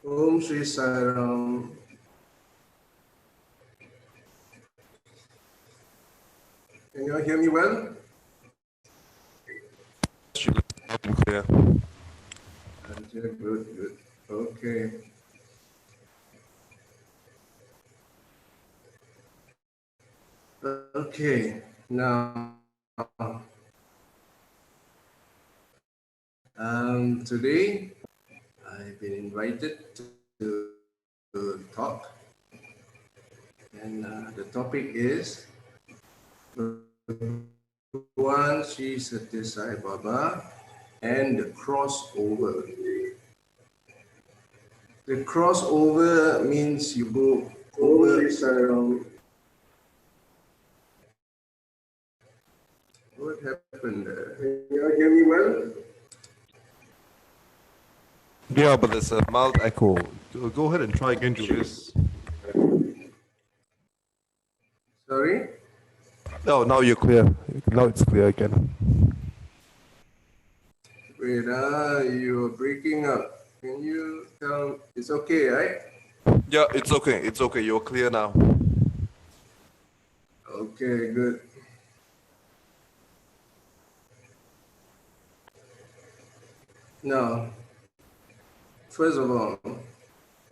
Om Shri Saram. Can you all hear me well? Clear. Good, good. Okay. Okay. Now, today I've been invited to talk, and the topic is Bhagawan Sri Sathya Sai Baba and the crossover. The crossover means you go over. What happened? Can you hear me well? Yeah, but there's a mild echo. Go ahead and try again, Julius. Sorry? Oh, now you're clear. Now it's clear again. Wait, you're breaking up. Can you tell? It's okay, right? Yeah, it's okay. It's okay. You're clear now. Okay, good. Now, first of all,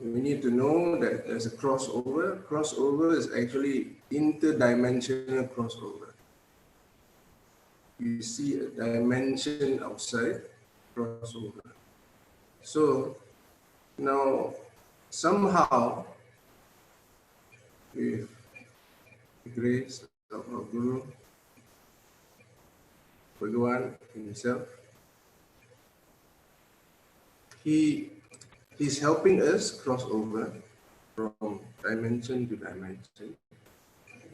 we need to know that there's a crossover. Crossover is actually interdimensional crossover. You see a dimension outside, crossover. So, now, somehow, with the grace of our Guru, Bhagawan himself, he's helping us cross over from dimension to dimension.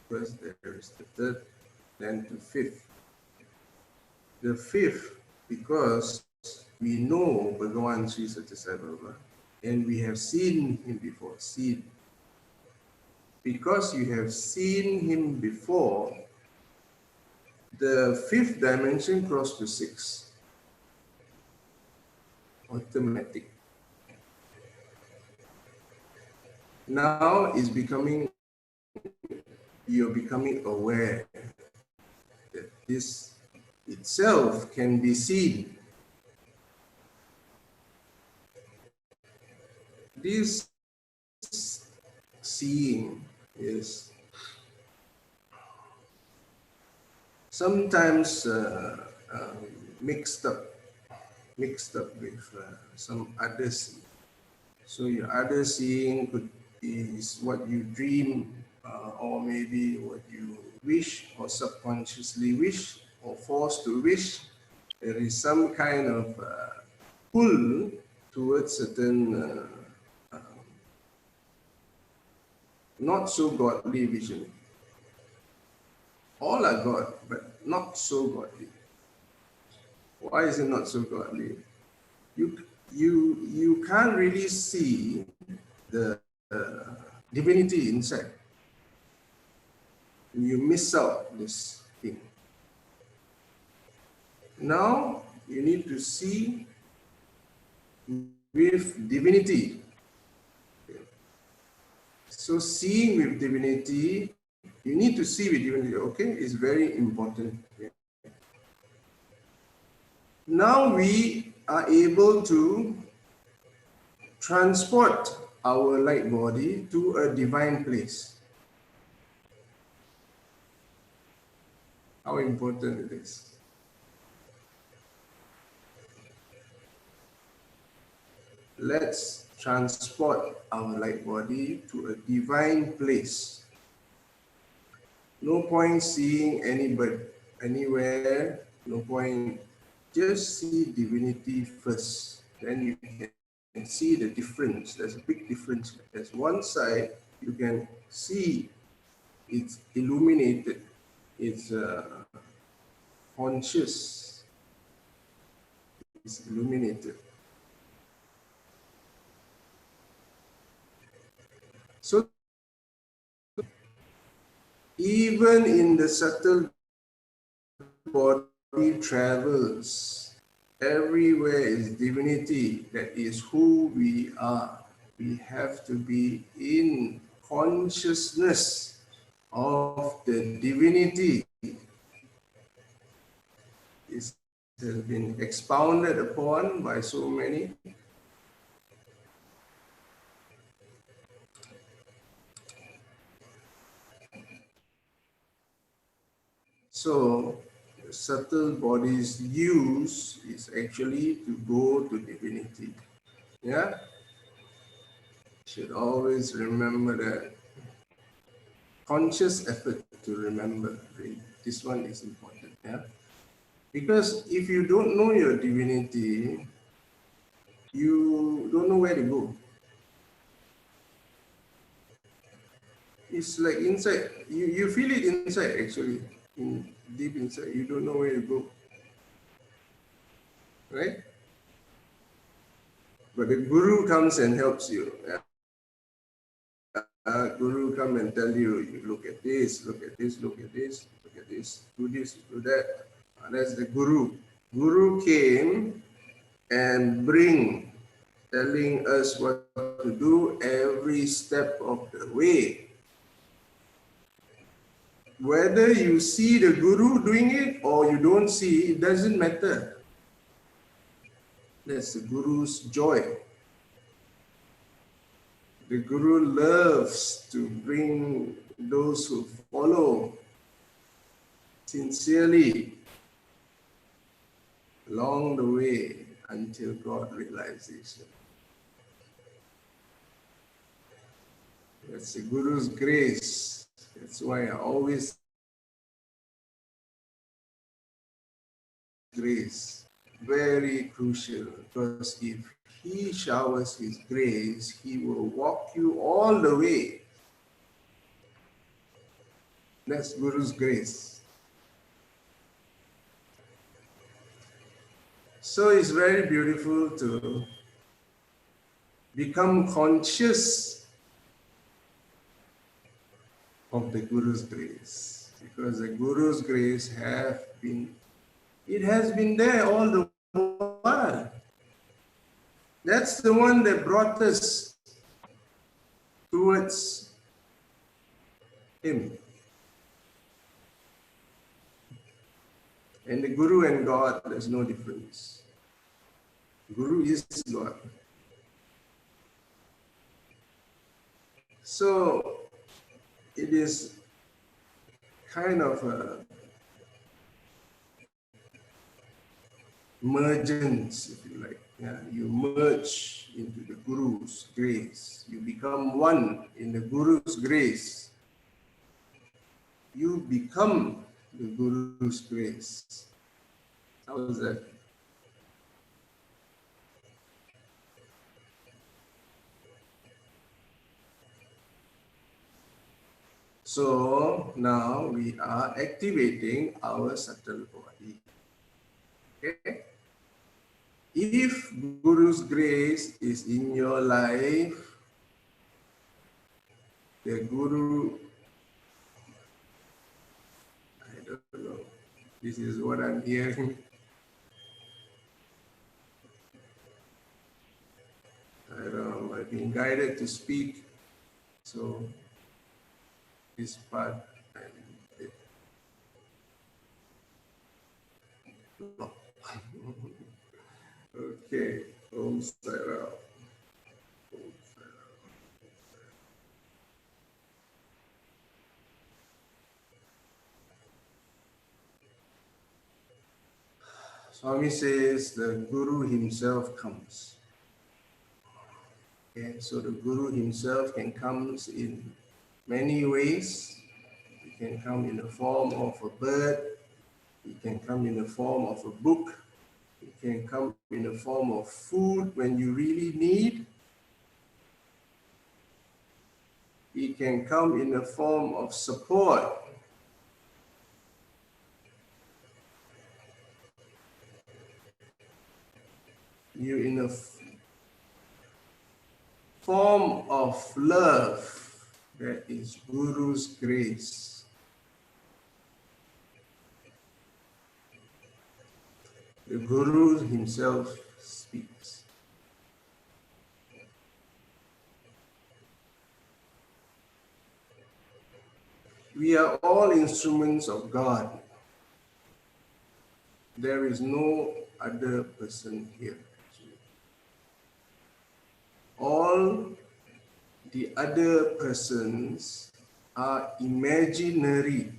First there is the third, then to fifth. The fifth, because we know Bhagawan Sri Sathya Sai Baba and we have seen him before. Because you have seen him before, the fifth dimension crossed to six. Automatic. Now you're becoming aware that this itself can be seen. This seeing is sometimes mixed up with some other seeing. So your other seeing is what you dream, or maybe what you wish or subconsciously wish or forced to wish. There is some kind of pull towards certain not so godly vision. All are God, but not so godly. Why is it not so godly? You can't really see the divinity inside. You miss out this thing. Now you need to see with divinity. So seeing with divinity, you need to see with divinity, okay, is very important. Now we are able to transport our light body to a divine place. How important it is. Let's transport our light body to a divine place. No point seeing anybody, anywhere, no point. Just see divinity first. Then you can see the difference. There's a big difference. There's one side you can see it's illuminated, it's conscious, it's illuminated. So even in the subtle body travels, everywhere is divinity. That is who we are. we have to be in consciousness of the divinity. This has been expounded upon by so many. So, the subtle body's use is actually to go to divinity. Yeah? Should always remember that. Conscious effort to remember. This one is important. Yeah? Because if you don't know your divinity, you don't know where to go. It's like inside, you feel it inside actually, deep inside, you don't know where to go, right? But the guru comes and helps you. Guru come and tell you, you look at this, look at this, look at this, look at this, do that. That's the guru. Guru came and telling us what to do every step of the way. Whether you see the guru doing it or you don't see, it doesn't matter. That's the guru's joy. The guru loves to bring those who follow sincerely along the way until God realization. That's the guru's grace. That's why I always grace. Very crucial, because if he showers his grace, he will walk you all the way. That's Guru's grace. So it's very beautiful to become conscious of the Guru's grace, because the Guru's grace has been there all the while. That's the one that brought us towards him. And the Guru and God, there's no difference. Guru is God. So it is kind of a mergence, if you like. Yeah, you merge into the Guru's grace. You become one in the Guru's grace. You become the Guru's grace. How is that? So now we are activating our subtle body. Okay? If Guru's grace is in your life, the Guru, I don't know, this is what I'm hearing. I don't know, I've been guided to speak, so this part, okay, Om Sai Ram. Swami says the Guru himself comes. Okay, so the Guru himself can come in many ways. He can come in the form of a bird. He can come in the form of a book. He can come in the form of food when you really need. He can come in the form of support. You in a form of love. That is Guru's grace. The Guru himself speaks. We are all instruments of God. There is no other person here. All the other persons are imaginary.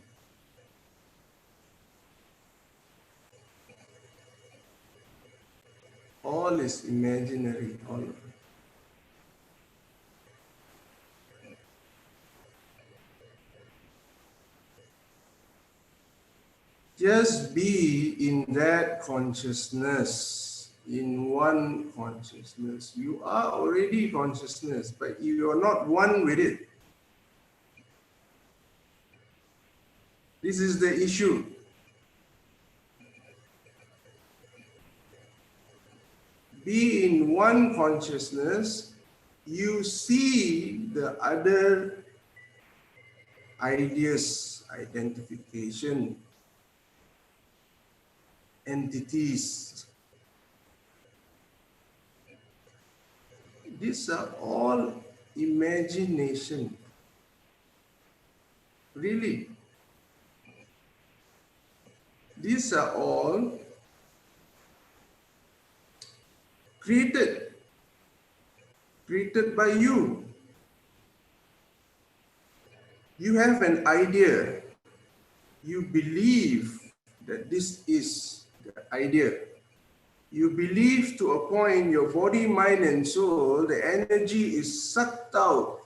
All is imaginary, all of it. Just be in that consciousness, in one consciousness. You are already consciousness, but you are not one with it. This is the issue. Be in one consciousness, you see the other ideas, identification, entities. These are all imagination. Really. These are all created by you. You have an idea. You believe that this is the idea. You believe to a point, your body, mind, and soul, the energy is sucked out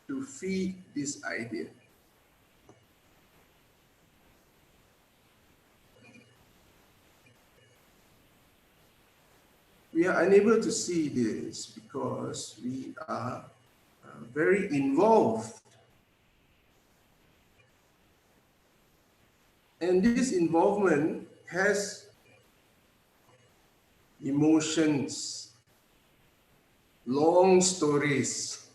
to feed this idea. We are unable to see this because we are very involved. And this involvement has emotions, long stories.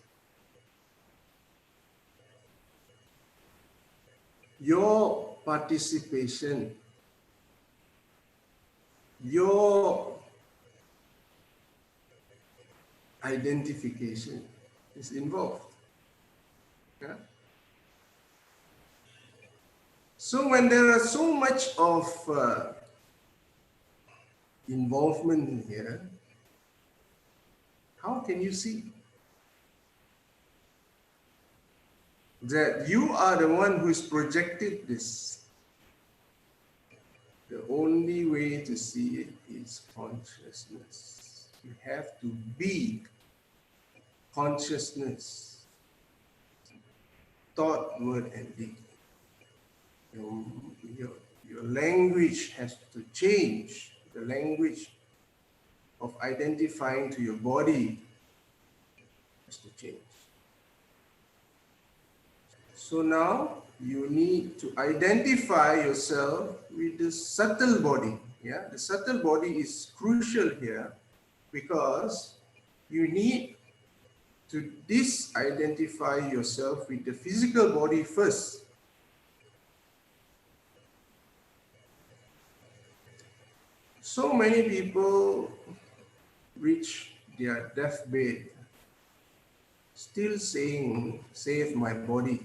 Your participation, your identification is involved. Yeah? So when there are so much of involvement here, how can you see that you are the one who is projected this? The only way to see it is consciousness. You have to be consciousness, thought, word, and deed. Your language has to change. The language of identifying to your body has to change. So now you need to identify yourself with the subtle body. Yeah, the subtle body is crucial here because you need to disidentify yourself with the physical body first. So many people reach their deathbed still saying, "Save my body.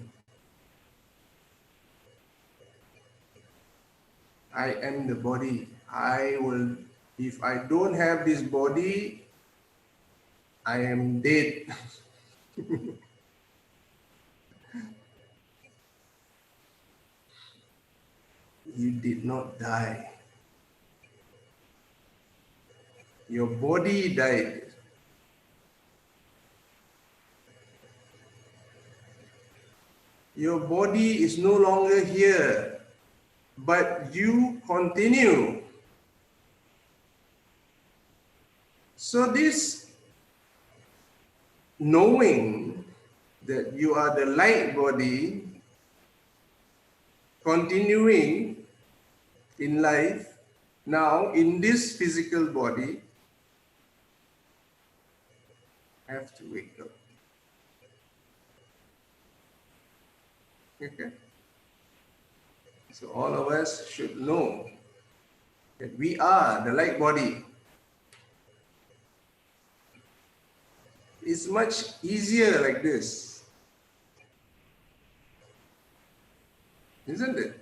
I am the body. I will, if I don't have this body, I am dead." You did not die. Your body died. Your body is no longer here, but you continue. So this knowing that you are the light body, continuing in life, now in this physical body, have to wake up. Okay? So all of us should know that we are the light body. It's much easier like this. isn't it?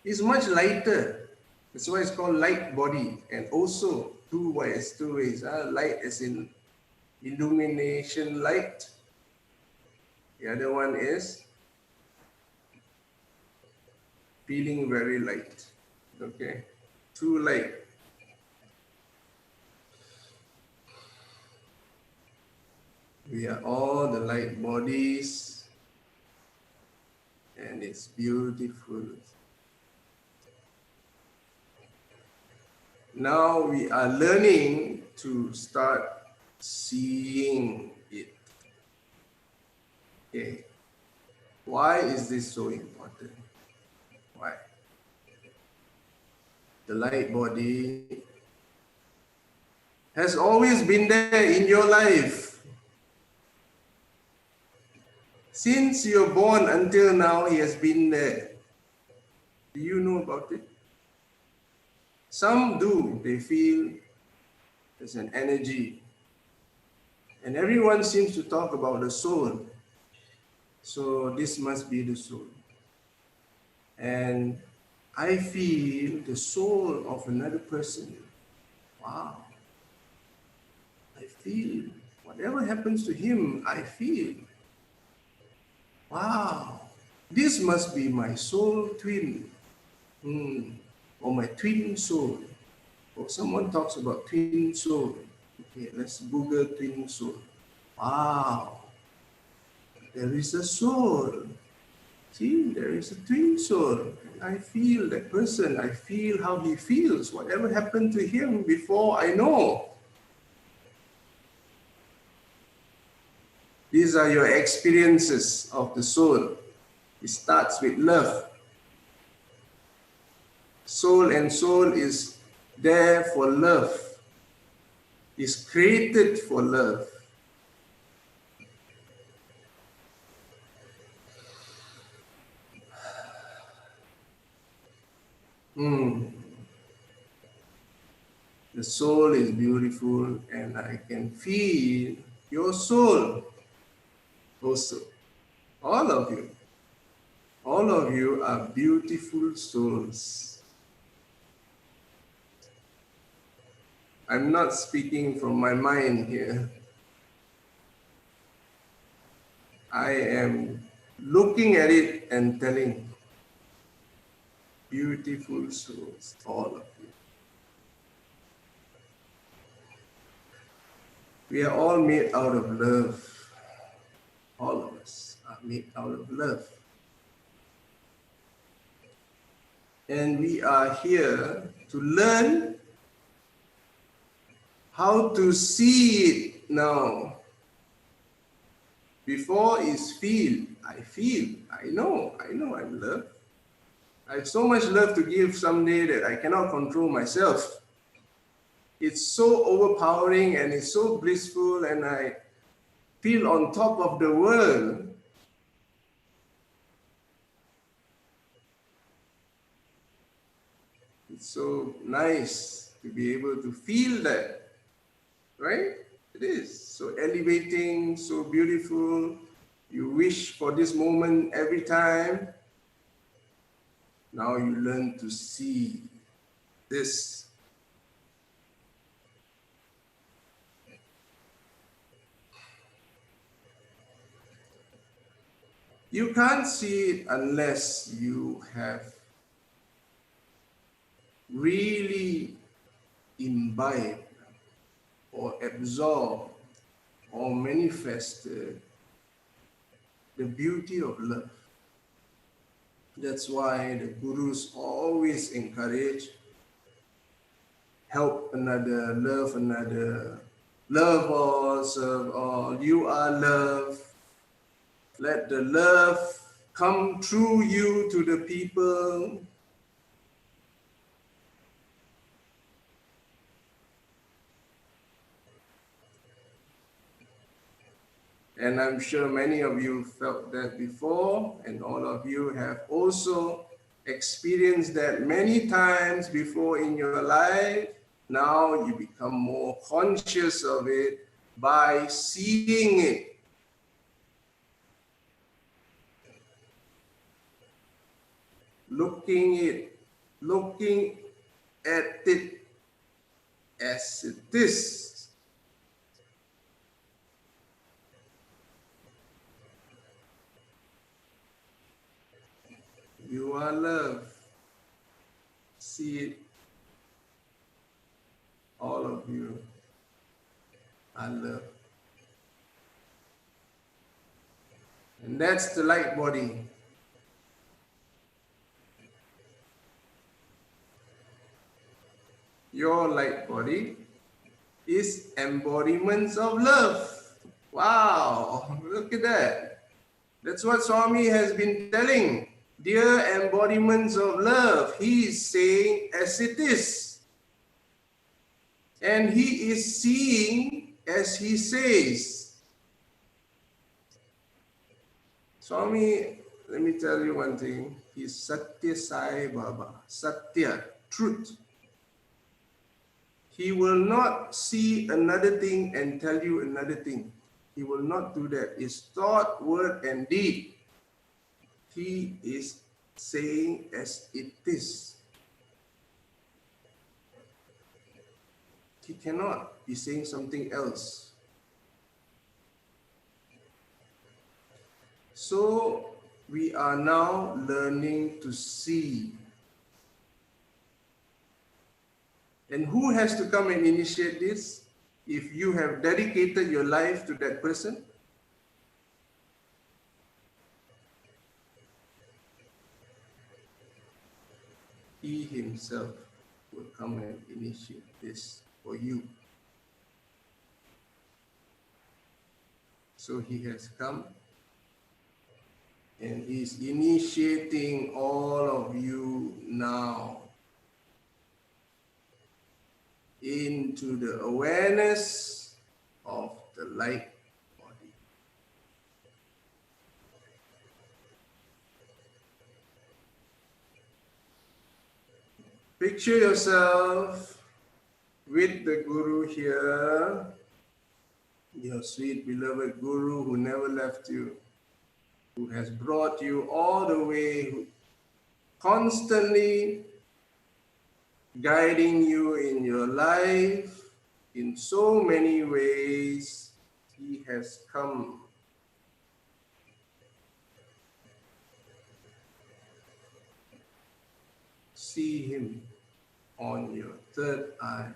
It's much lighter. That's why it's called light body. And also two ways. Light as in illumination light. The other one is feeling very light. Okay, too light. We are all the light bodies, and it's beautiful. Now we are learning to start seeing it. Okay, why is this so important? Why? The light body has always been there in your life. Since you're born until now, he has been there. Do you know about it? Some do. They feel there's an energy. And everyone seems to talk about the soul. So this must be the soul. And I feel the soul of another person. Wow. I feel whatever happens to him, I feel. Wow. This must be my soul twin. Or my twin soul. Or someone talks about twin soul. Okay, let's Google twin soul. Wow. There is a soul. See, there is a twin soul. I feel that person. I feel how he feels. Whatever happened to him before, I know. These are your experiences of the soul. It starts with love. Soul and soul is there for love. Is created for love. The soul is beautiful, and I can feel your soul also. All of you. All of you are beautiful souls. I'm not speaking from my mind here. I am looking at it and telling, beautiful souls, all of you. We are all made out of love. All of us are made out of love. And we are here to learn how to see it now. Before is feel. I feel. I know I'm loved. I have so much love to give someday that I cannot control myself. It's so overpowering and it's so blissful, and I feel on top of the world. It's so nice to be able to feel that, right? It is so elevating, so beautiful. You wish for this moment every time. Now you learn to see this. You can't see it unless you have really imbibed or absorbed or manifested the beauty of love. That's why the gurus always encourage, help another, love all, serve all, you are love. Let the love come through you to the people. And I'm sure many of you felt that before, and all of you have also experienced that many times before in your life. Now you become more conscious of it by seeing it. looking at it as it is. You are love. See it. All of you are love. And that's the light body. Your light body is embodiments of love. Wow, look at that. That's what Swami has been telling. Dear embodiments of love, he is saying as it is. And he is seeing as he says. Swami, let me tell you one thing. He's Sathya Sai Baba. Sathya, truth. He will not see another thing and tell you another thing. He will not do that. It's thought, word, and deed. He is saying as it is. He cannot be saying something else. So we are now learning to see. And who has to come and initiate this? If you have dedicated your life to that person, he himself will come and initiate this for you. So he has come and is initiating all of you now into the awareness of the light body. Picture yourself with the Guru here, your sweet beloved Guru who never left you, who has brought you all the way, who constantly guiding you in your life in so many ways. He has come. See him on your third eye.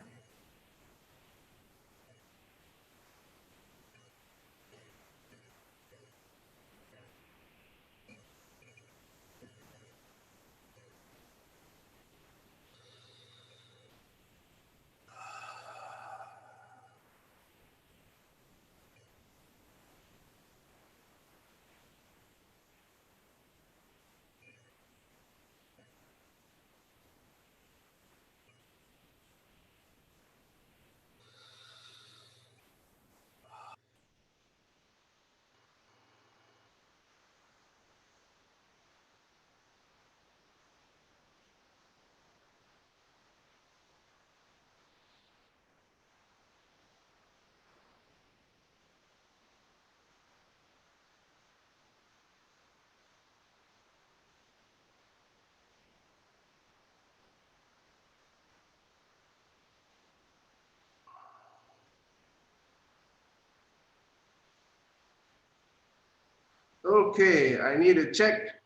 Okay, I need a check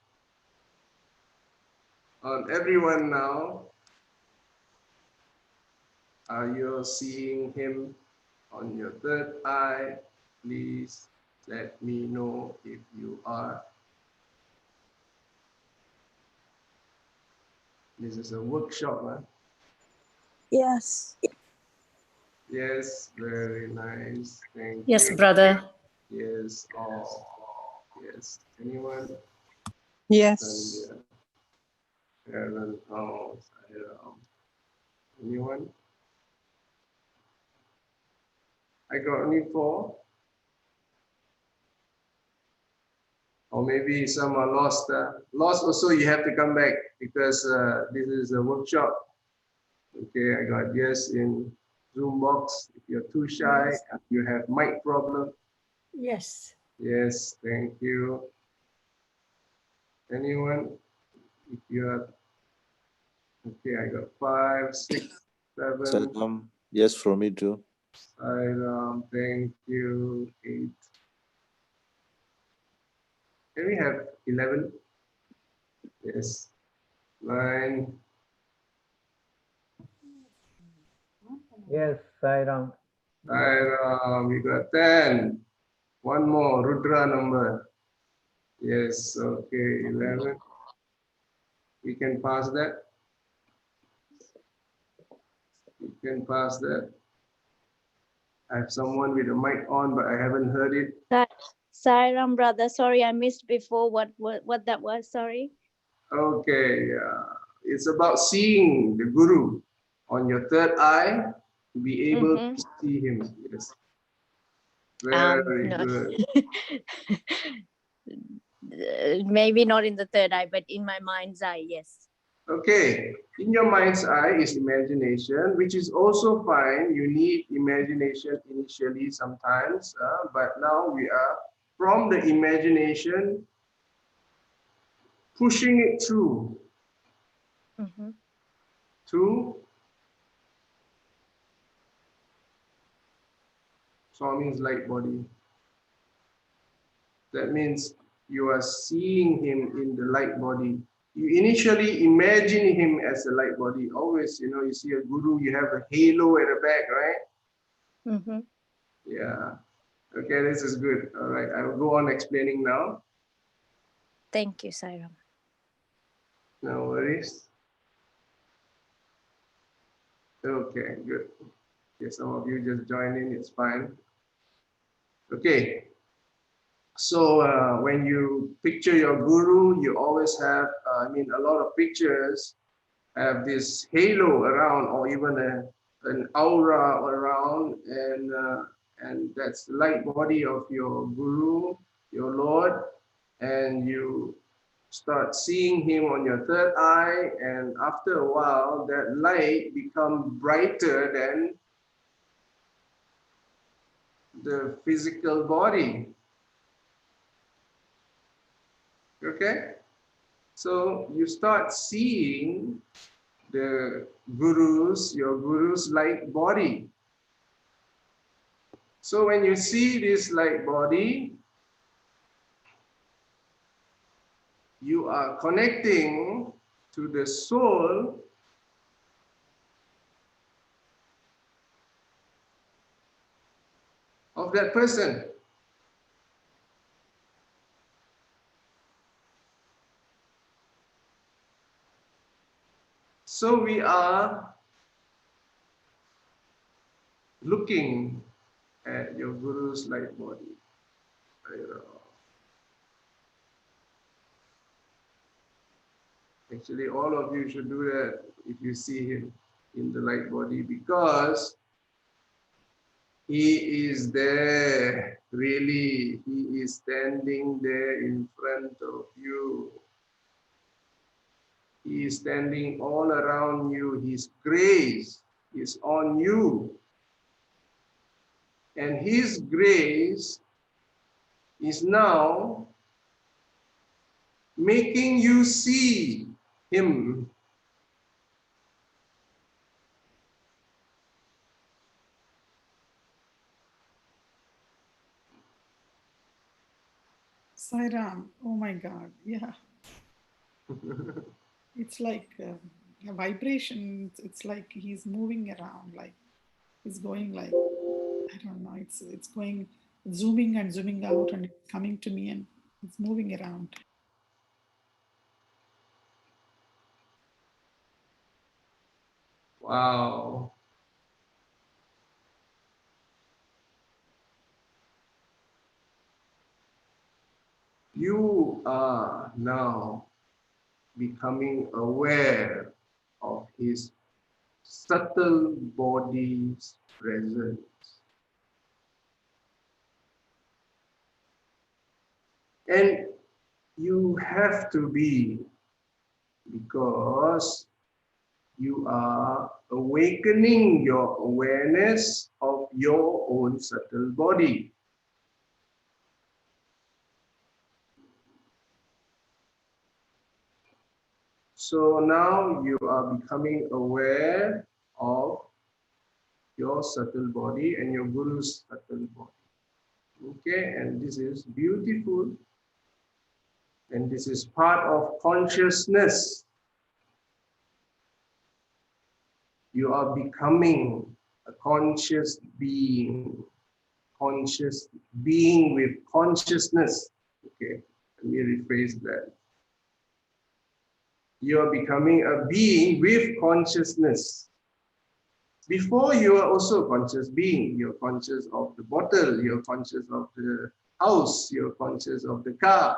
on everyone now. Are you seeing him on your third eye? Please let me know if you are. This is a workshop, huh? Yes. Yes, very nice. Thank Yes, you. brother. Yes, oh, yes. Anyone? Yes. Sandhya, Sharon, oh, anyone? I got only 4. Or maybe some are lost. Lost also, you have to come back because this is a workshop. Okay, I got yes in Zoom box. If you're too shy, Yes. you have mic problem. Yes. Yes, thank you. Anyone? If you are, okay, I got 5, 6, 7. Yes, for me too. Sairam, thank you. 8. Can we have 11? Yes. 9. Yes, Sairam. Sairam, we got 10. One more, Rudra number. Yes, okay, 11. We can pass that. We can pass that. I have someone with a mic on, but I haven't heard it. Sairam, brother. Sorry, I missed before what that was. Sorry. Okay, it's about seeing the Guru on your third eye, to be able to see him. Yes, very No. good. Maybe not in the third eye, but in my mind's eye, yes. Okay, in your mind's eye is imagination, which is also fine. You need imagination initially sometimes, but now we are from the imagination pushing it through to Swami's light body. That means you are seeing him in the light body. You initially imagine him as a light body. Always, you see a guru, you have a halo at the back, right? Yeah. Okay, this is good. All right, I will go on explaining now. Thank you, Sairam. No worries. Okay, good. Okay, some of you just join in, it's fine. Okay. So when you picture your guru, you always have, a lot of pictures have this halo around, or even an aura around, and that's the light body of your guru, your Lord, and you start seeing him on your third eye, and after a while, that light becomes brighter than the physical body. Okay? So you start seeing your guru's light body. So when you see this light body, you are connecting to the soul of that person. So we are looking at your guru's light body. Actually, all of you should do that if you see him in the light body, because he is there, really. He is standing there in front of you. He is standing all around you. His grace is on you. And his grace is now making you see him. Sairam, oh my God, yeah. It's like a vibration. It's like he's moving around, like he's going like, I don't know, it's going, zooming and zooming out, and it's coming to me and it's moving around. Wow. You are now becoming aware of his subtle body's presence. And you have to be, because you are awakening your awareness of your own subtle body. So now you are becoming aware of your subtle body and your guru's subtle body. Okay, and this is beautiful. And this is part of consciousness. You are becoming a conscious being with consciousness. Okay, let me rephrase that. You are becoming a being with consciousness. Before, you are also a conscious being. You're conscious of the bottle, you're conscious of the house, you're conscious of the car.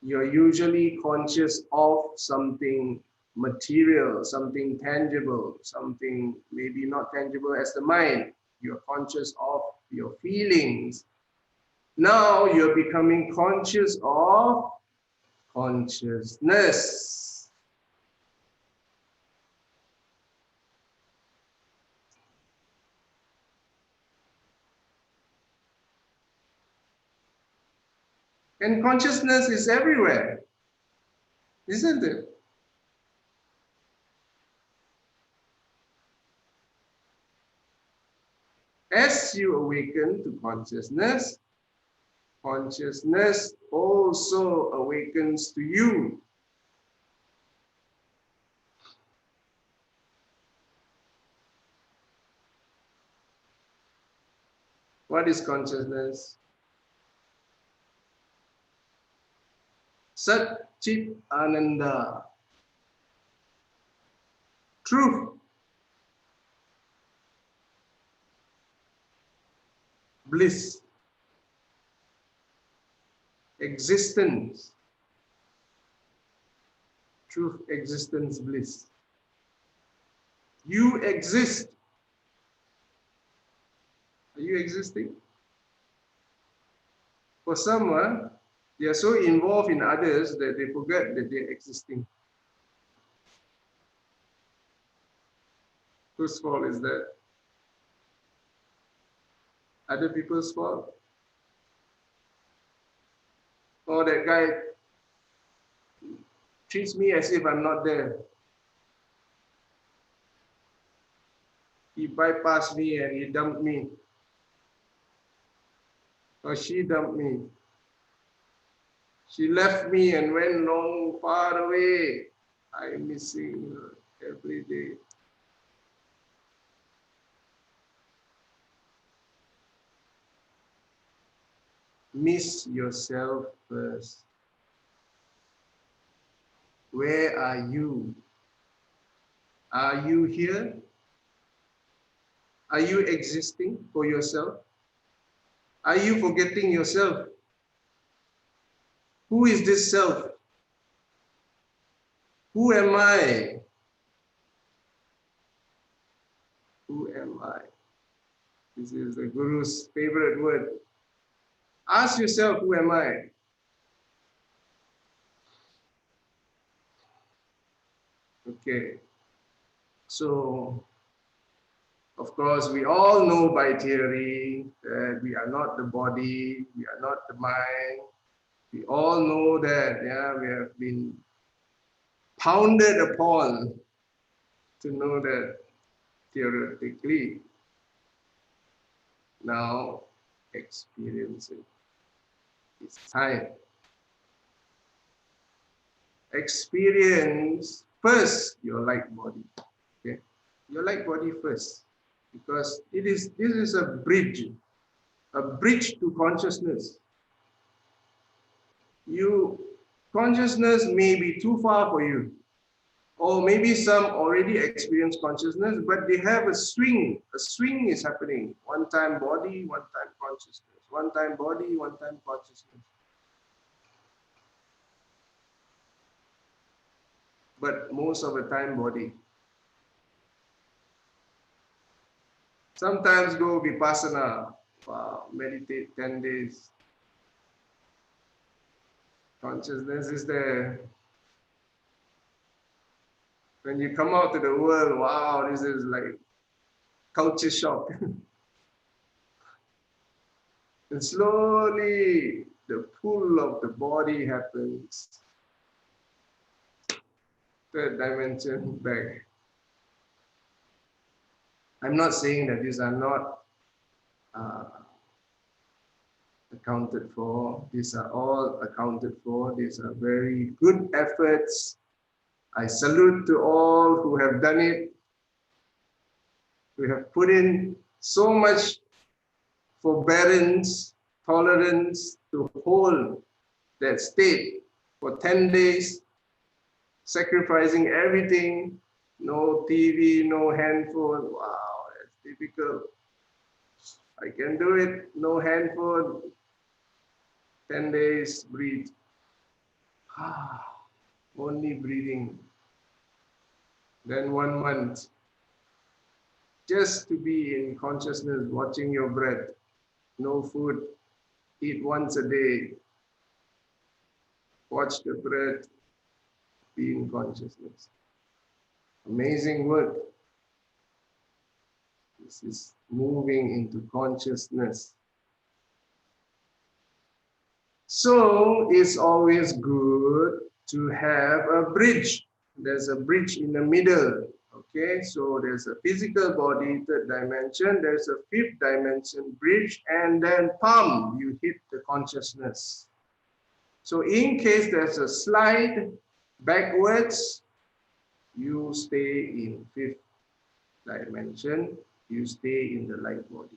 You're usually conscious of something material, something tangible, something maybe not tangible as the mind. You're conscious of your feelings. Now you're becoming conscious of consciousness. And consciousness is everywhere, isn't it? As you awaken to consciousness, consciousness also awakens to you. What is consciousness? Sat Chit Ananda. Truth. Bliss. Existence. Truth, existence, bliss. You exist. Are you existing? For someone, they are so involved in others that they forget that they're existing. Whose fault is that? Other people's fault? Or that guy treats me as if I'm not there. He bypassed me and he dumped me. Or she dumped me. She left me and went long, far away. I'm missing her every day. Miss yourself first. Where are you? Are you here? Are you existing for yourself? Are you forgetting yourself? Who is this self? Who am I? Who am I? This is the Guru's favorite word. Ask yourself, who am I? Okay. So, of course, we all know by theory that we are not the body, we are not the mind. We all know that, yeah, we have been pounded upon to know that theoretically. Now, experience it. It's time. Experience first your light body. Okay, your light body first, because this is a bridge to consciousness. Consciousness may be too far for you, or maybe some already experience consciousness, but they have a swing. A swing is happening. One time body, one time consciousness. One time body, one time consciousness. But most of the time body. Sometimes go vipassana. Wow, meditate 10 days. Consciousness is there. When you come out to the world, wow, this is like culture shock. And slowly the pull of the body happens. third dimension back. I'm not saying that these are not accounted for. These are all accounted for. These are very good efforts. I salute to all who have done it. We have put in so much forbearance, tolerance to hold that state for 10 days, sacrificing everything, no TV, no handphone. Wow, that's difficult. I can do it, no handphone, 10 days, breathe. Only breathing. Then 1 month, just to be in consciousness, watching your breath, no food, eat once a day, watch the breath, be in consciousness. Amazing work. This is moving into consciousness. So it's always good to have a bridge. There's a bridge in the middle. Okay, so there's a physical body, third dimension, there's a fifth dimension bridge, and then palm, you hit the consciousness. So in case there's a slide backwards, you stay in fifth dimension, you stay in the light body.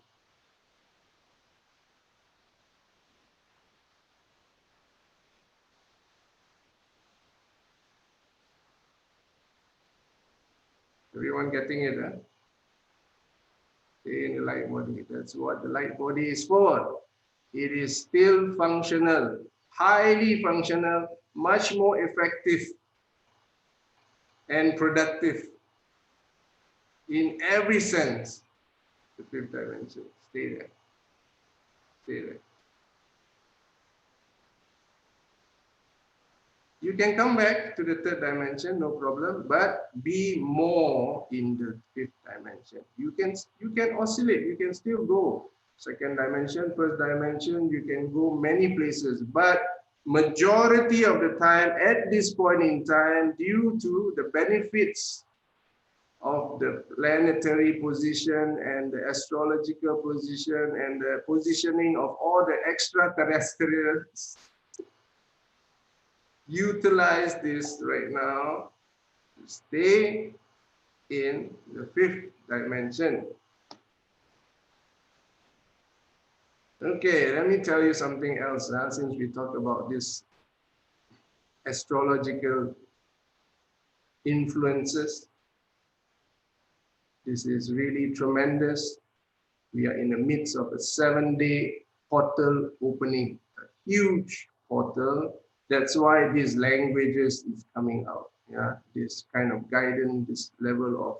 Everyone getting it? Huh? Stay in the light body. That's what the light body is for. It is still functional, highly functional, much more effective and productive in every sense. The fifth dimension. Stay there. Stay there. You can come back to the third dimension, no problem, but be more in the fifth dimension. You can oscillate, you can still go second dimension, first dimension, you can go many places, but majority of the time at this point in time, due to the benefits of the planetary position and the astrological position and the positioning of all the extraterrestrials, utilize this right now to stay in the fifth dimension. Okay, let me tell you something else since we talked about this astrological influences. This is really tremendous. We are in the midst of a 7-day portal opening, a huge portal. That's why these languages is coming out. Yeah, this kind of guidance, this level of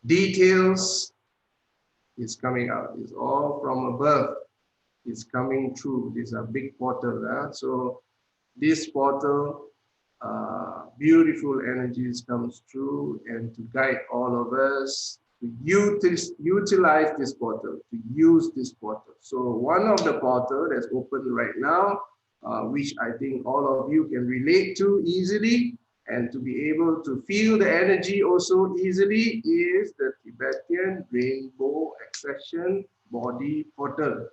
details is coming out. It's all from above. It's coming through. These are big portals. So this portal, beautiful energies comes through and to guide all of us to utilize this portal, to use this portal. So one of the portal that's open right now, which I think all of you can relate to easily and to be able to feel the energy also easily, is the Tibetan Rainbow Accession Body Portal.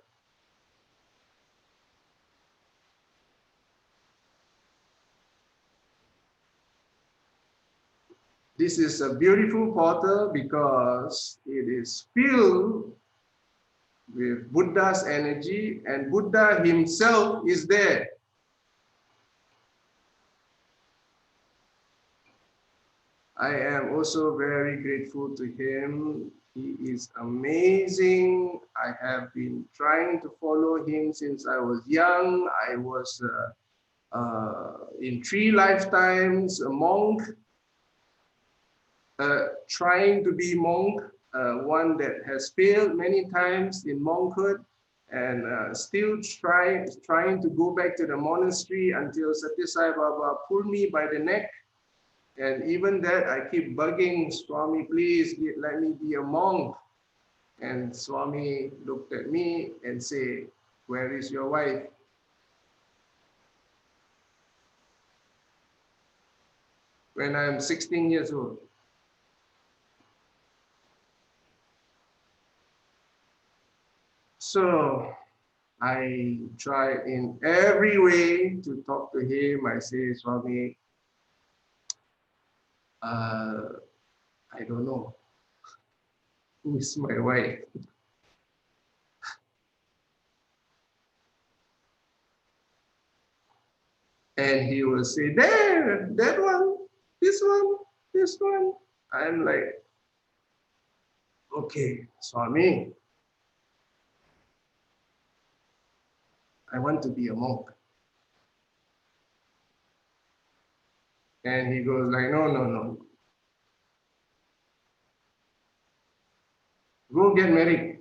This is a beautiful portal because it is filled with Buddha's energy, and Buddha himself is there. I am also very grateful to him. He is amazing. I have been trying to follow him since I was young. I was in 3 lifetimes a monk, trying to be monk, one that has failed many times in monkhood, and still trying to go back to the monastery until Sathya Sai Baba pulled me by the neck. And even that, I keep bugging Swami, please let me be a monk. And Swami looked at me and said, where is your wife? when I'm 16 years old. So I try in every way to talk to him. I say, Swami, I don't know who is my wife. And he will say, there, that one, this one, this one. I'm like, okay, Swami, I want to be a monk. And he goes like, no, no, no. Go get married.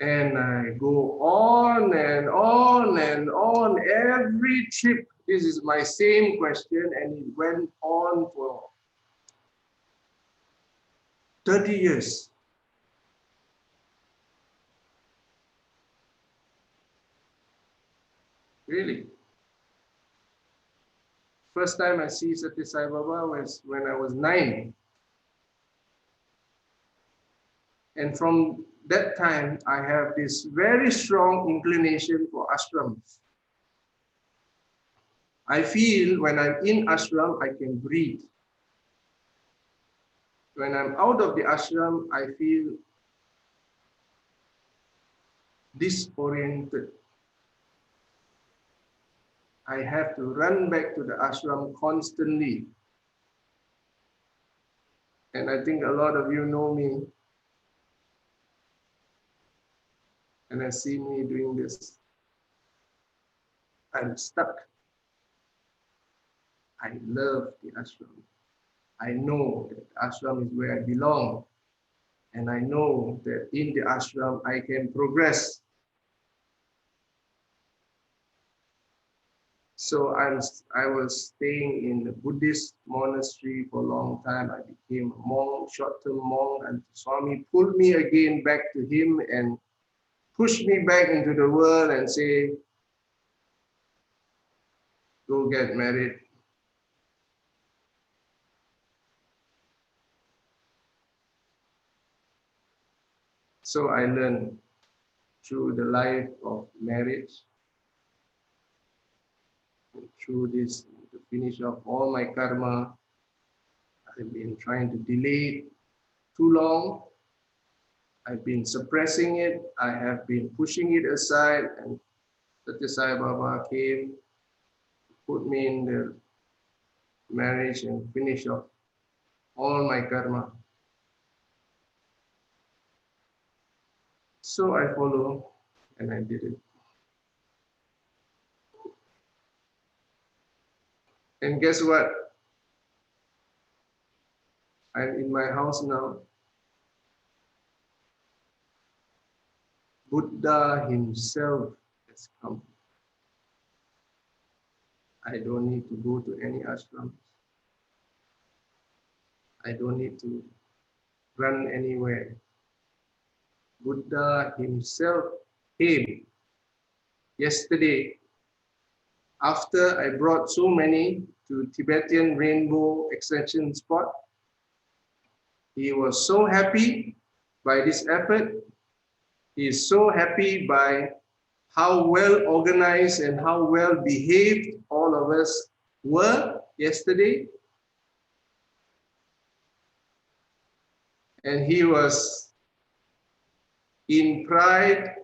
And I go on and on and on every trip. This is my same question, and it went on for 30 years. Really. First time I see Sathya Sai Baba was when I was 9. And from that time, I have this very strong inclination for ashrams. I feel when I'm in ashram, I can breathe. When I'm out of the ashram, I feel disoriented. I have to run back to the ashram constantly. And I think a lot of you know me. And I see me doing this. I'm stuck. I love the ashram. I know that the ashram is where I belong. And I know that in the ashram, I can progress. So I was staying in a Buddhist monastery for a long time. I became a monk, short-term monk, and Swami pulled me again back to him and pushed me back into the world and say, go get married. So I learned through the life of marriage, through this, the finish of all my karma. I've been trying to delay it too long. I've been suppressing it. I have been pushing it aside, and Sathya Sai Baba came, put me in the marriage and finish off all my karma. So I follow and I did it. And guess what? I'm in my house now. Buddha himself has come. I don't need to go to any ashrams. I don't need to run anywhere. Buddha himself came yesterday after I brought so many to Tibetan Rainbow Extension Spot. He was so happy by this effort. He is so happy by how well organized and how well behaved all of us were yesterday. And he was in pride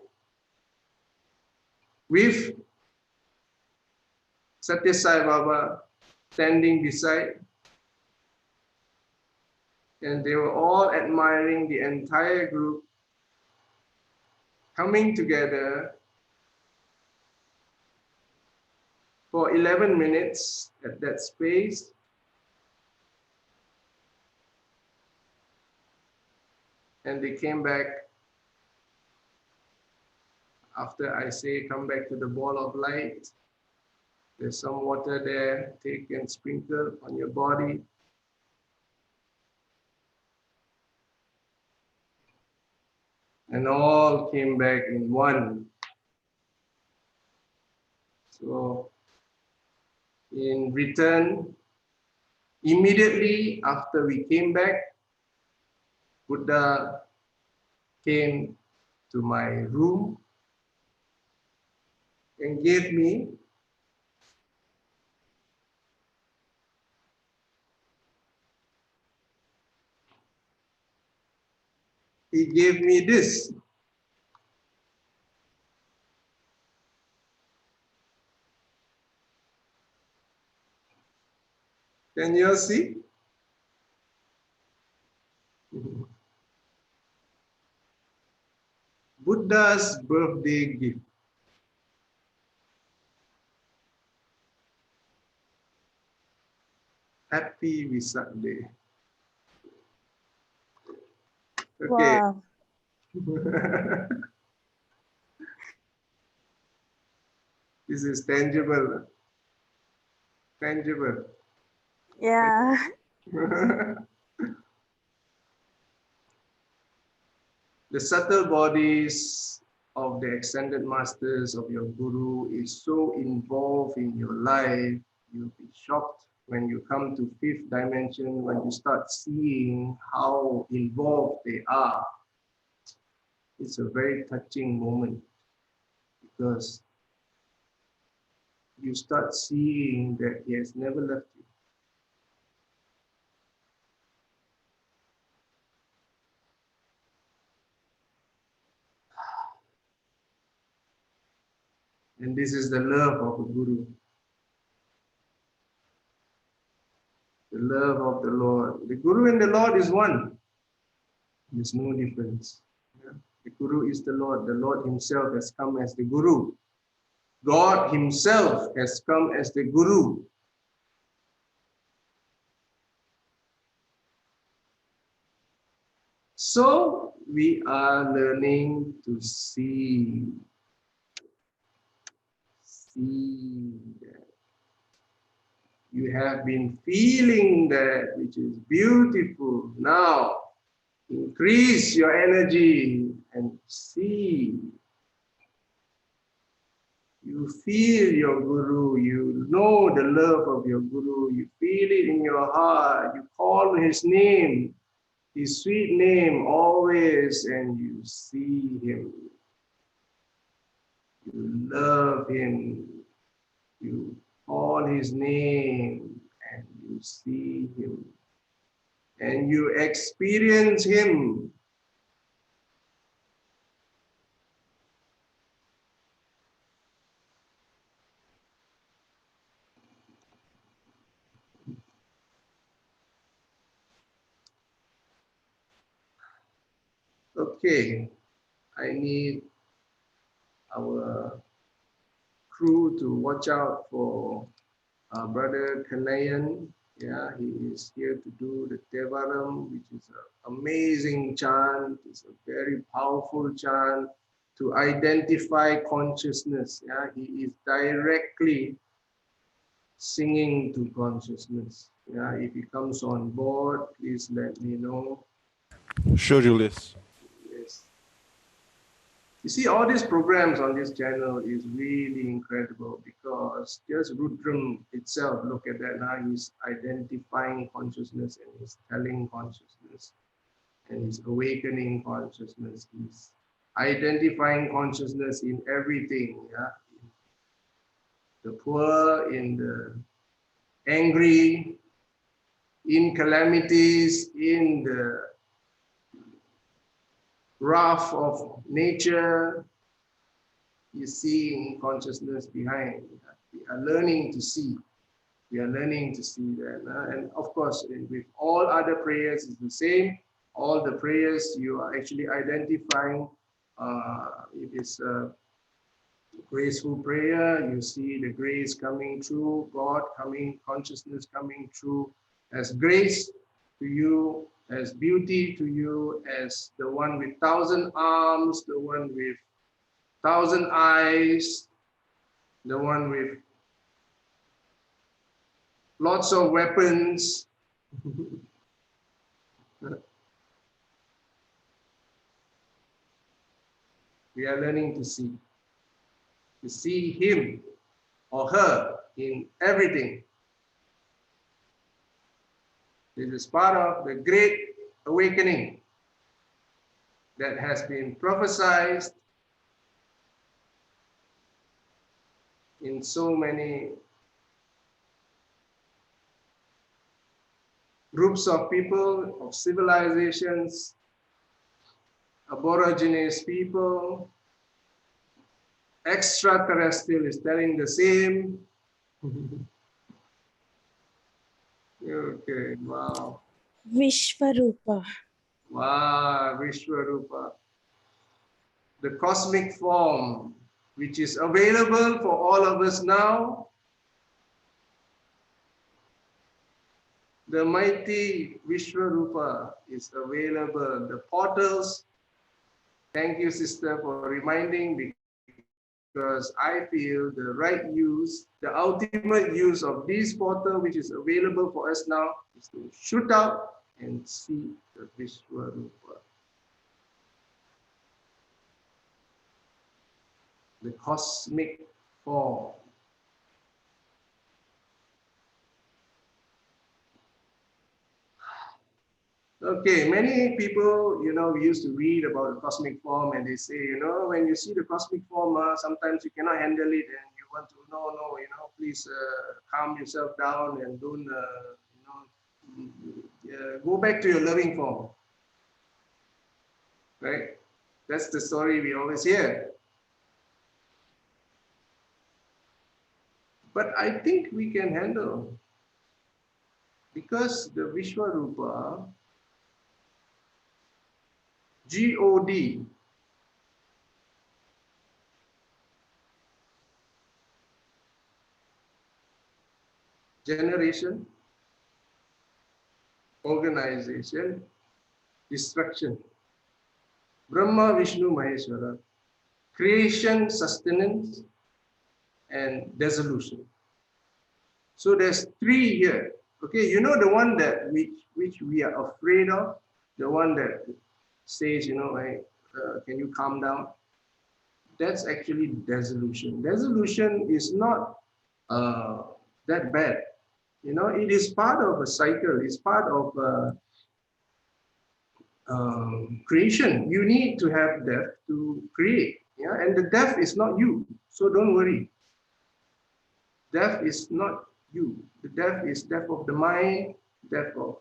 with Sathya Sai Baba standing beside. And they were all admiring the entire group coming together for 11 minutes at that space. And they came back after I say, come back to the ball of light. There's some water there, take and sprinkle on your body. And all came back in one. So In return, immediately after we came back, Buddha came to my room and gave me this. Can you see? Buddha's birthday gift. Happy Vesak Day. Okay. Wow. This is tangible. Tangible. Yeah. The subtle bodies of the ascended masters of your guru is so involved in your life, you'll be shocked when you come to fifth dimension, when you start seeing how involved they are. It's a very touching moment because you start seeing that he has never left you. And this is the love of a guru. The love of the Lord. The guru and the Lord is one. There's no difference. Yeah. The guru is the Lord. The Lord himself has come as the guru. God himself has come as the guru. So we are learning to see that. You have been feeling that, which is beautiful. Now increase your energy and see. You feel your guru, you know the love of your guru, you feel it in your heart, you call his name, his sweet name always, and you see him. You love him, you call his name, and you see him. And you experience him. Okay, I need our crew to watch out for Brother Kanayan. Yeah, he is here to do the Tevaram, which is an amazing chant. It's a very powerful chant to identify consciousness. Yeah, he is directly singing to consciousness. Yeah, if he comes on board, please let me know. Sure, Julius. Yes. You see, all these programs on this channel is really incredible because just Rudram itself, look at that now, he's identifying consciousness and he's telling consciousness and he's awakening consciousness. He's identifying consciousness in everything, yeah? The poor, in the angry, in calamities, in the wrath of nature, you see consciousness behind. We are learning to see. We are learning to see that. And of course, with all other prayers, it's the same. All the prayers, you are actually identifying. It is a graceful prayer. You see the grace coming through, God coming, consciousness coming through as grace to you, as beauty to you, as the one with 1,000 arms, the one with 1,000 eyes, the one with lots of weapons. We are learning to see him or her in everything. This is part of the great awakening that has been prophesied in so many groups of people, of civilizations, aborigines people, extraterrestrial is telling the same. Okay, wow. Vishwarupa. Wow, Vishwarupa. The cosmic form, which is available for all of us now. The mighty Vishwarupa is available. The portals, thank you, sister, for reminding, because I feel the right use, the ultimate use of this portal, which is available for us now, is to shoot out and see the Vishwarupa. The cosmic form. Okay, many people, we used to read about the cosmic form and they say, when you see the cosmic form, sometimes you cannot handle it and you want to, please calm yourself down and don't, go back to your loving form. Right? That's the story we always hear. But I think we can handle, because the Vishwarupa, God, generation, organization, destruction. Brahma, Vishnu, Maheshwara, creation, sustenance, and dissolution. So there's three here. Okay, the one that which we are afraid of, the one that says, can you calm down? That's actually dissolution. Dissolution is not that bad. It is part of a cycle. It's part of creation. You need to have death to create. Yeah, and the death is not you. So don't worry. Death is not you. The death is death of the mind, death of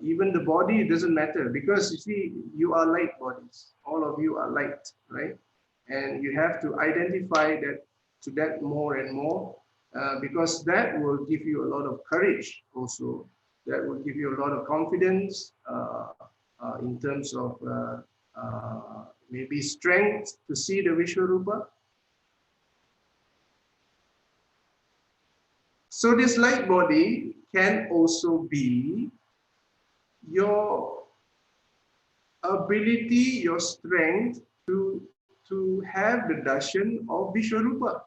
even the body. It doesn't matter, because you see, you are light bodies. All of you are light, right? And you have to identify that more and more, because that will give you a lot of courage also. That will give you a lot of confidence in terms of maybe strength to see the Vishwarupa. So this light body can also be your ability, your strength to have the darshan of Vishwarupa.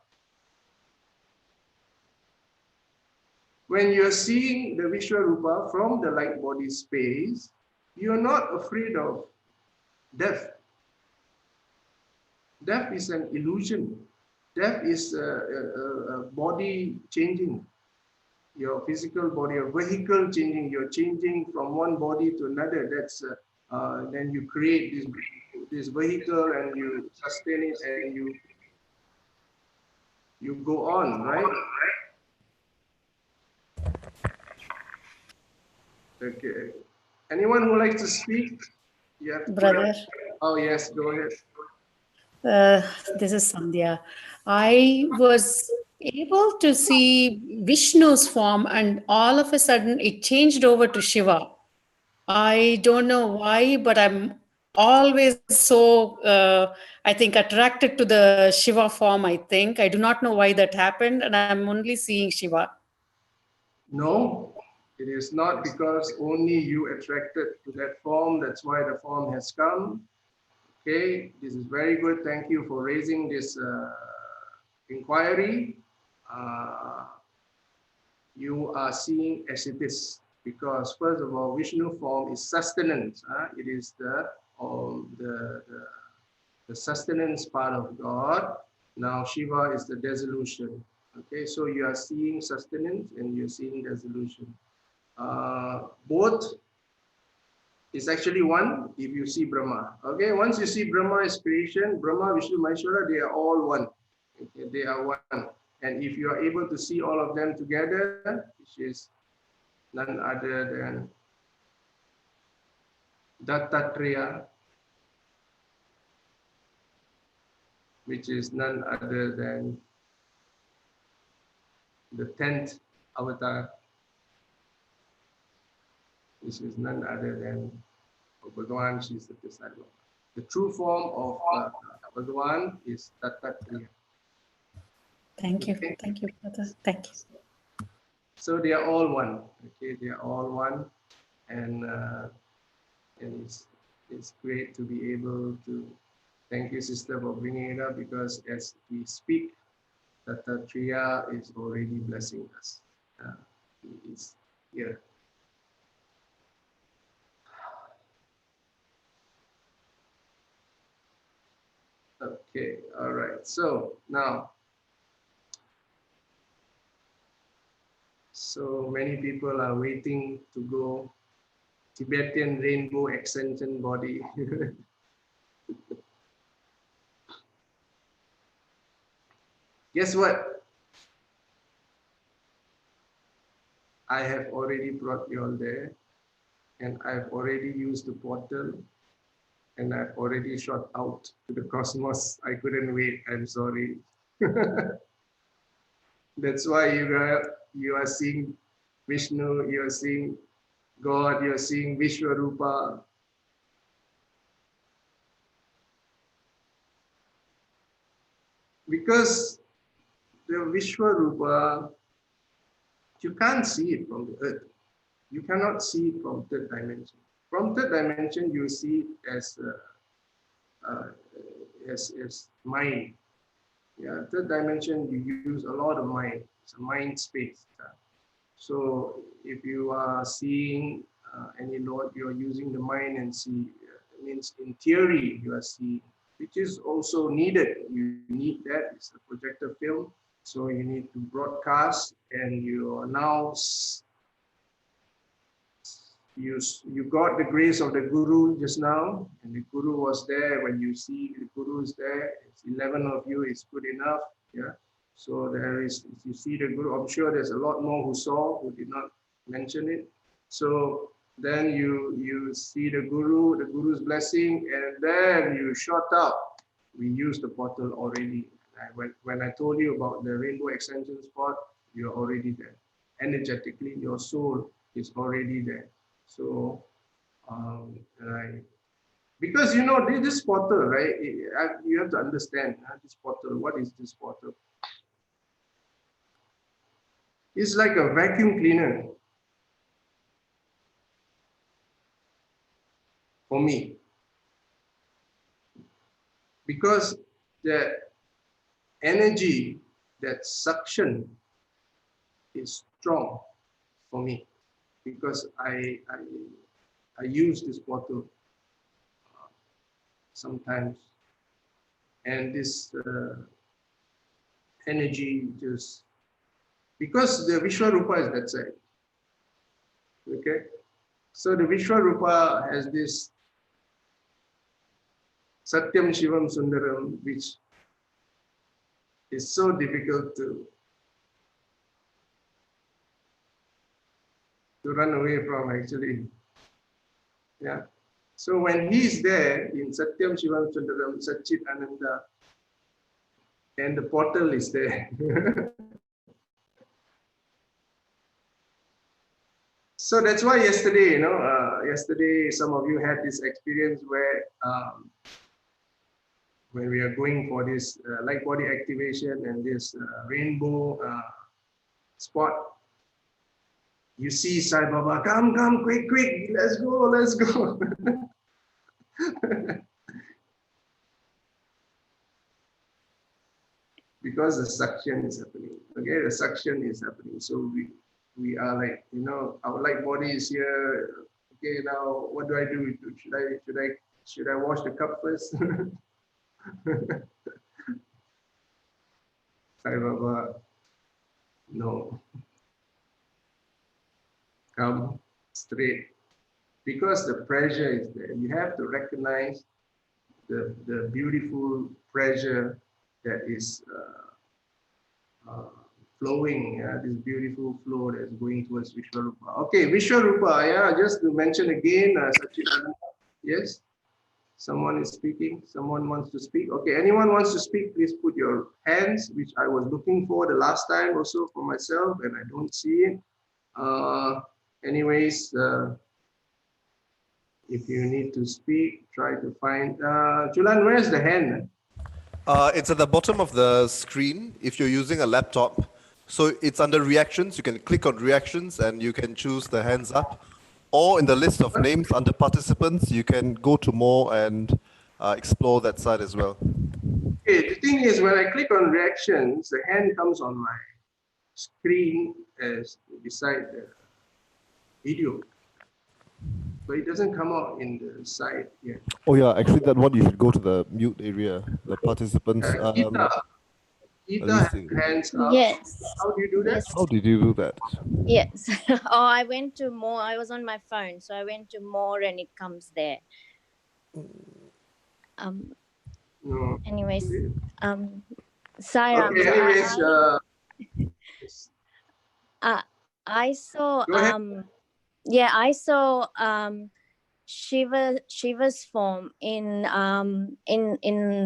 When you're seeing the Vishwarupa from the light body space, you're not afraid of death. Death is an illusion. Death is a body changing. Your physical body, your vehicle changing. You're changing from one body to another. That's then you create this vehicle and you sustain it and you go on, right? Okay. Anyone who likes to speak? Yeah. Brother, Oh yes, go ahead. this is Sandhya. I was able to see Vishnu's form, and all of a sudden it changed over to Shiva. I don't know why, but I'm always so, I think, attracted to the Shiva form, I think. I do not know why that happened, and I'm only seeing Shiva. No, it is not because only you attracted to that form. That's why the form has come. Okay, this is very good. Thank you for raising this inquiry. You are seeing as it is, because first of all, Vishnu form is sustenance. It is the sustenance part of God. Now Shiva is the dissolution. Okay, so you are seeing sustenance and you're seeing resolution. Both is actually one if you see Brahma. Okay, once you see Brahma as creation, Brahma, Vishnu, Maheshwara, they are all one. Okay, they are one. And if you are able to see all of them together, which is none other than Dattatreya, which is none other than the 10th avatar, which is none other than Bhagawan, she is the disciple. The true form of Bhagawan is Dattatreya. Thank you. Okay. Thank you, brother. Thank you. So they are all one. Okay, they are all one, and it's great to be able to thank you, sister, for bringing it up, because as we speak, Dattatreya is already blessing us. He is here. Okay, all right. So now, so many people are waiting to go Tibetan rainbow extension body. Guess what? I have already brought you all there, and I've already used the portal, and I've already shot out to the cosmos. I couldn't wait. I'm sorry. That's why you are seeing Vishnu, you are seeing God, you are seeing Vishwarupa. Because the Vishwarupa, you can't see it from the earth. You cannot see it from third dimension. From third dimension, you see it as mind. Yeah, third dimension, you use a lot of mind. It's a mind space. So if you are seeing any Lord, you're using the mind and see. It means in theory you are seeing, which is also needed. You need that. It's a projector film, so you need to broadcast, and you are now you got the grace of the Guru just now, and the Guru was there. When you see the Guru is there, it's 11 of you is good enough. Yeah. So there is, if you see the Guru, I'm sure there's a lot more who saw, who did not mention it. So then you see the Guru's blessing, and then you shot up. We used the portal already. When I told you about the rainbow extension spot, you're already there. Energetically, your soul is already there. So, because you know this portal, right? You have to understand this portal. What is this portal? It's like a vacuum cleaner for me, because the energy, that suction, is strong for me, because I use this portal sometimes, and this energy just, because the Vishwarupa is that side. Okay, so the Vishwarupa has this Satyam Shivam Sundaram, which is so difficult to run away from, actually. Yeah. So when he's there in Satyam Shivam Sundaram, Satchit Ananda, and the portal is there. So that's why yesterday, yesterday some of you had this experience where when we are going for this light body activation and this rainbow spot, you see Sai Baba, come, quick, let's go. Because the suction is happening. Okay, the suction is happening. So we are like, our light body is here. Okay, now what do I do? Should I wash the cup first? Sai Baba, No. Come straight. Because the pressure is there. You have to recognize the beautiful pressure that is flowing, this beautiful flow that's going towards Vishwarupa. Okay, Vishwarupa, yeah, just to mention again, Sathya, yes? Someone is speaking, someone wants to speak. Okay, anyone wants to speak, please put your hands, which I was looking for the last time also for myself, and I don't see it. Anyways, if you need to speak, try to find, Chu Lan, where's the hand? It's at the bottom of the screen if you're using a laptop. So it's under reactions. You can click on reactions and you can choose the hands up. Or in the list of names under participants, you can go to more and explore that side as well. Okay, the thing is, when I click on reactions, the hand comes on my screen as beside the video. So it doesn't come out in the side here. Oh yeah, actually that one you should go to the mute area, the participants. Jeeta has hands up. Yes. How do you do that? Yes. How did you do that? Yes. Oh, I went to more. I was on my phone, so I went to more, and it comes there. No. Anyways, Sairam. Okay, anyways, I saw. go ahead. Yeah, I saw Shiva's form in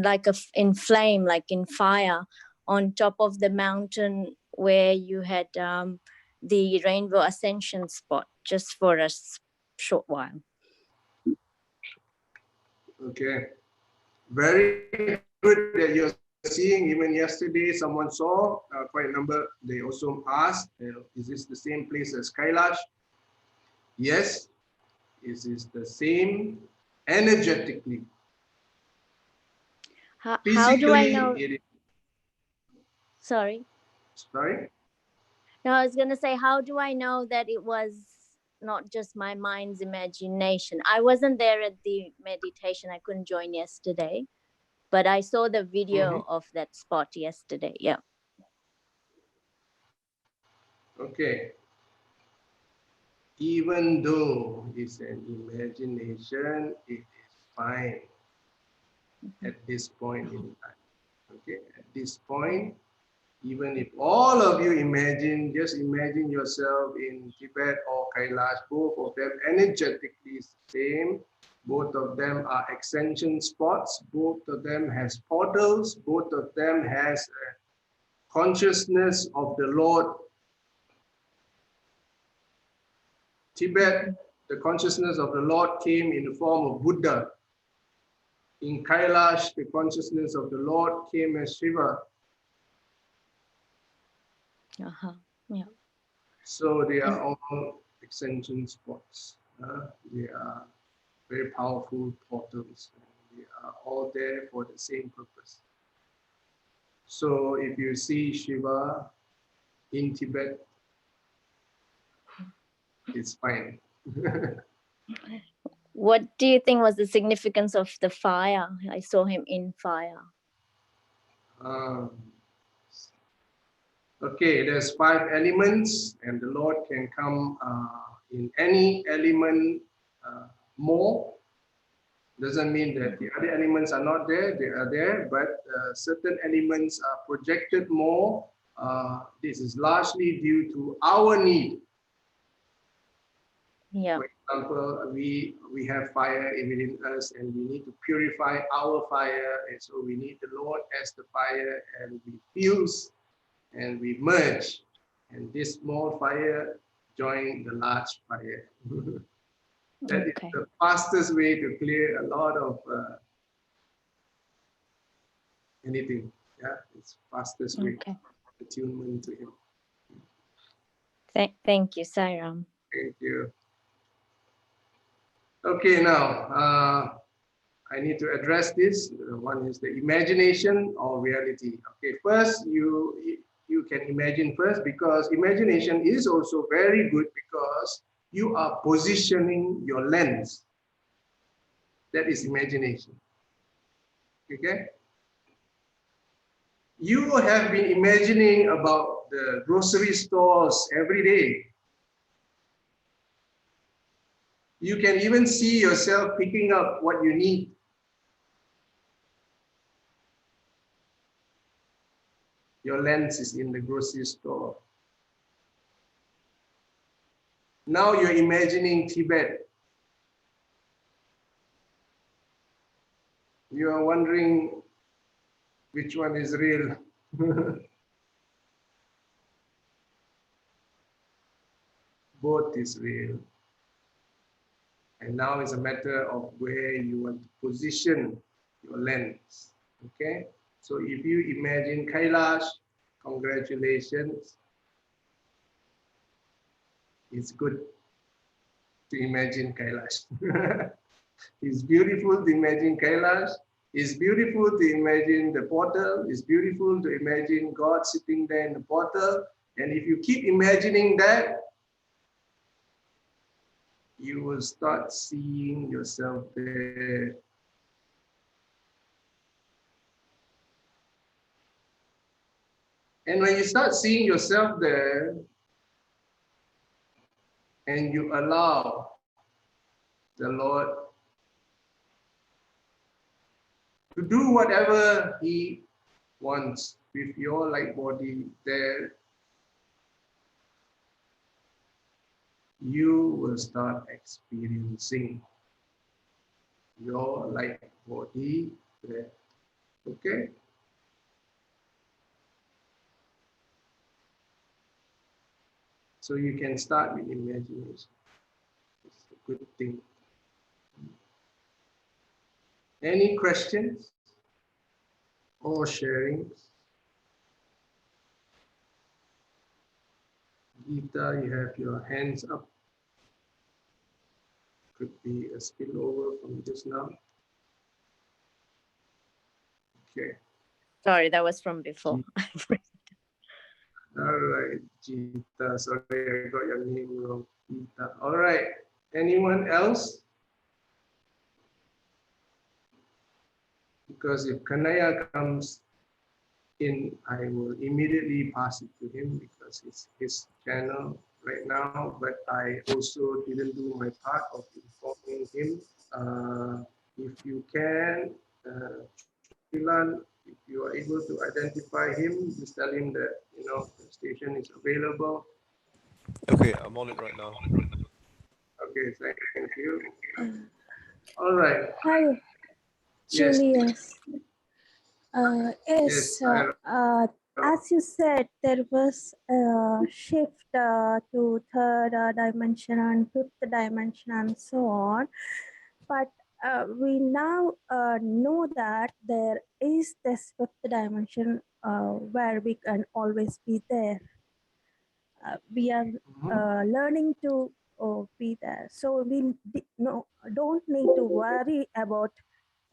like in flame, like in fire, on top of the mountain where you had the rainbow ascension spot, just for a short while. Okay, very good that you're seeing. Even yesterday, someone saw quite a number. They also asked, is this the same place as Kailash? Yes, it is the same energetically. How do I know? It is, Sorry. no, I was gonna say, how do I know that it was not just my mind's imagination? I wasn't there at the meditation. I couldn't join yesterday, but I saw the video of that spot yesterday. Yeah. Okay. Even though it's an imagination, it is fine at this point in time. Okay, at this point, even if all of you imagine, just imagine yourself in Tibet or Kailash, both of them energetically same. Both of them are ascension spots. Both of them has portals. Both of them has a consciousness of the Lord. Tibet, the consciousness of the Lord came in the form of Buddha. In Kailash, the consciousness of the Lord came as Shiva. Yeah. So they are all ascension spots. They are very powerful portals. They are all there for the same purpose. So if you see Shiva in Tibet, it's fine. What do you think was the significance of the fire? I saw him in fire. Okay, there's 5 elements, and the Lord can come in any element more. Doesn't mean that the other elements are not there, they are there, but certain elements are projected more. This is largely due to our need. Yeah. For example, we have fire within us, and we need to purify our fire, and so we need the Lord as the fire, and we fuse and we merge, and this small fire join the large fire. That is the fastest way to clear a lot of anything. Yeah, it's fastest way attunement to Him. Thank you, Sairam. Thank you. Okay, now I need to address this. One is the imagination or reality. Okay, first you can imagine first, because imagination is also very good because you are positioning your lens. That is imagination. Okay? You have been imagining about the grocery stores every day. You can even see yourself picking up what you need. Your lens is in the grocery store. Now you're imagining Tibet. You are wondering which one is real. Both is real. And now it's a matter of where you want to position your lens. Okay? So if you imagine Kailash, congratulations. It's good to imagine Kailash. It's beautiful to imagine Kailash. It's beautiful to imagine the portal. It's beautiful to imagine God sitting there in the portal. And if you keep imagining that, you will start seeing yourself there. And when you start seeing yourself there, and you allow the Lord to do whatever He wants with your light body there, you will start experiencing your light body there. Okay? So you can start with imagination. It's a good thing. Any questions or sharings? Jeeta, you have your hands up. Could be a spillover from just now. Okay. Sorry, that was from before. All right, Jeeta. Sorry, I got your name wrong. Jeeta. All right. Anyone else? Because if Kanaya comes in, I will immediately pass it to him because it's his channel right now. But I also didn't do my part of informing him. If you can, Chu Lan, if you are able to identify him, just tell him that the station is available. Okay, I'm on it right now. Okay, thank you. All right. Hi, Yes. Julius. Yes. As you said, there was a shift to third dimension and fifth dimension and so on. But we now know that there is this fifth dimension where we can always be there. We are learning to be there. So we don't need to worry about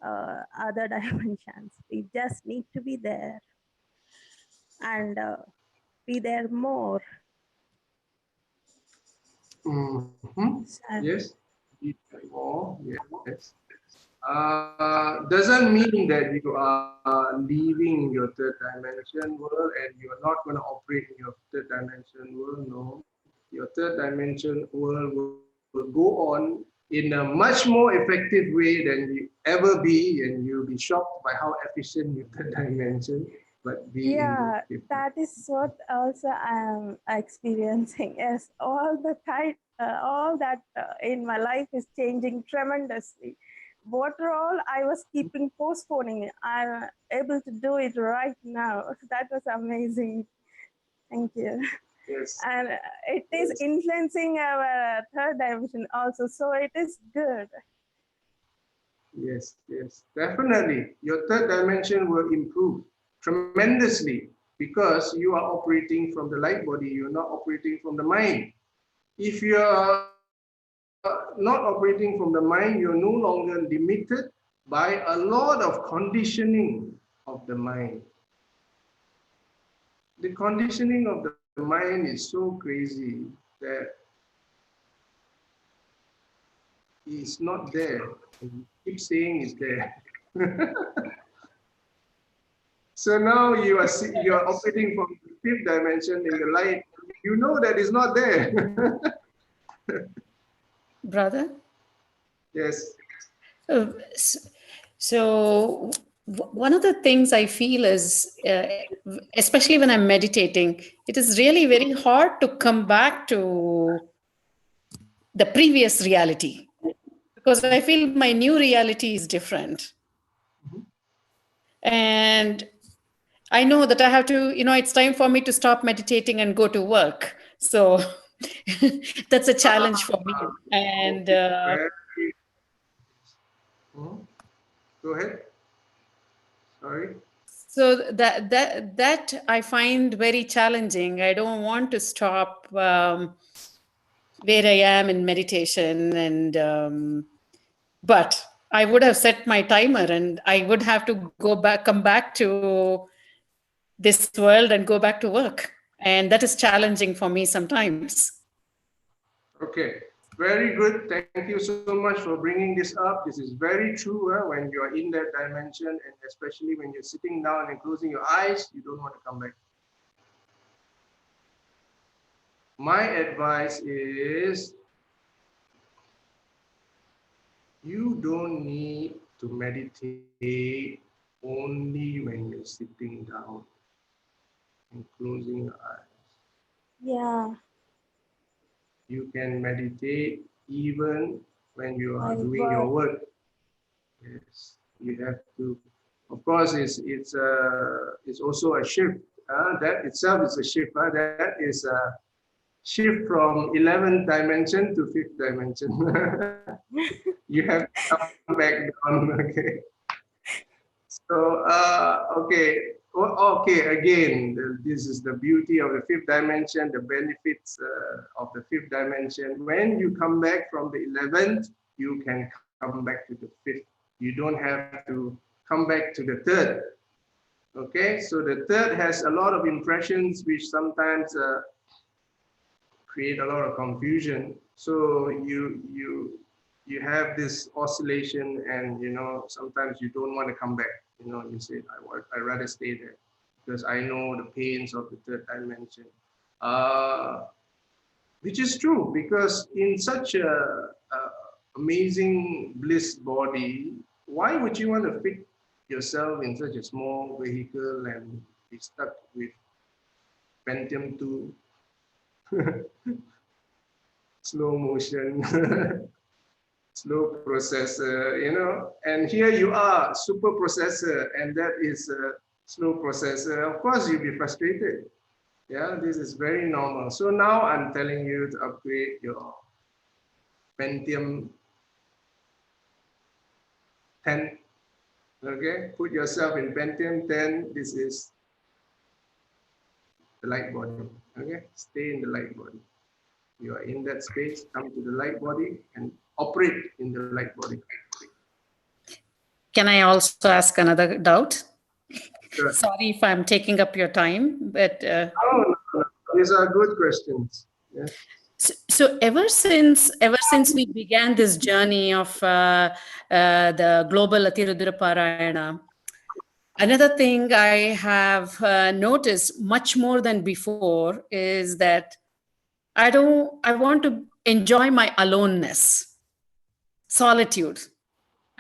other dimensions. We just need to be there and be there more. So, Yes. More. Yes. Doesn't mean that you are leaving your third dimension world and you're not going to operate in your third dimension world. No. Your third dimension world will go on in a much more effective way than you ever be, and you'll be shocked by how efficient your third dimension. But yeah, that is what also I'm experiencing. Yes, all the time, all that in my life is changing tremendously. What all I was keeping postponing, I'm able to do it right now. That was amazing. Thank you. Yes. And it is influencing our third dimension also, so it is good. Yes, definitely. Your third dimension will improve tremendously because you are operating from the light body, you're not operating from the mind. If you are not operating from the mind, you're no longer limited by a lot of conditioning of the mind. The conditioning of the mind is so crazy that it's not there. You keep saying it's there. So now you are operating from the fifth dimension in the light. You know that is not there. Brother? Yes. So one of the things I feel is, especially when I'm meditating, it is really very hard to come back to the previous reality because I feel my new reality is different. And I know that I have to, it's time for me to stop meditating and go to work. So that's a challenge for me. And Go ahead. Sorry. so that I find very challenging. I don't want to stop where I am in meditation, and but I would have set my timer, and I would have to come back to this world and go back to work, and that is challenging for me sometimes. Okay, very good. Thank you so much for bringing this up. This is very true when you are in that dimension, and especially when you're sitting down and closing your eyes, you don't want to come back. My advice is you don't need to meditate only when you're sitting down and closing your eyes. Yeah. You can meditate even when you are doing your work. Yes, you have to. Of course, it's also a shift. That itself is a shift. That is a shift from 11th dimension to 5th dimension. You have to come back down. Okay. So okay. Again, this is the beauty of the 5th dimension. The benefits of the 5th dimension. When you come back from the 11th, you can come back to the 5th. You don't have to come back to the 3rd. Okay, so the 3rd has a lot of impressions which sometimes create a lot of confusion. So you have this oscillation, and sometimes you don't want to come back. You say I rather stay there because I know the pains of the 3rd dimension, which is true because in such a amazing bliss body, why would you want to fit yourself in such a small vehicle and be stuck with Pentium 2, slow motion, slow processor, and here you are, super processor, and that is a slow processor. Of course, you'll be frustrated. Yeah, this is very normal. So now I'm telling you to upgrade your Pentium 10. Okay, put yourself in Pentium 10. This is the light body. Okay, stay in the light body. You are in that space, come to the light body and operate in the light body. Can I also ask another doubt? Sure. Sorry if I'm taking up your time, but no. These are good questions. Yeah. So ever since we began this journey of the global Atirudra Parayana, another thing I have noticed much more than before is that I want to enjoy my aloneness, solitude.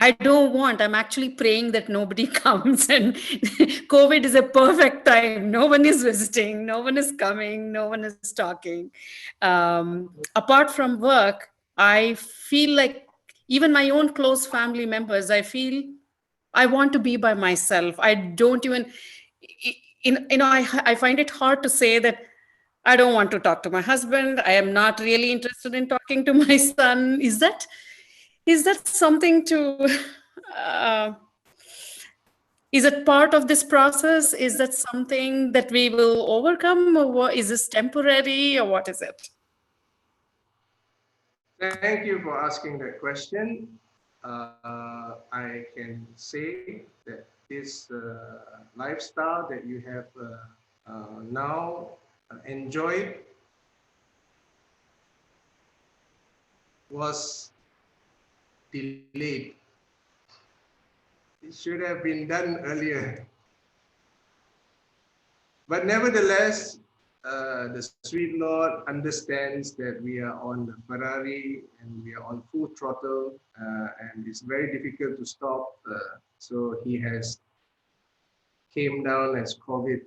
I'm actually praying that nobody comes, and COVID is a perfect time. No one is visiting, no one is coming, no one is talking. Apart from work, I feel like even my own close family members, I want to be by myself. I don't even, I find it hard to say that I don't want to talk to my husband. I am not really interested in talking to my son. Is that something to is it part of this process? Is that something that we will overcome, or is this temporary, or what is it? Thank you for asking that question. I can say that this lifestyle that you have now enjoyed was delayed. It should have been done earlier. But nevertheless, the sweet Lord understands that we are on the Ferrari and we are on full throttle, and it's very difficult to stop. So he has came down as COVID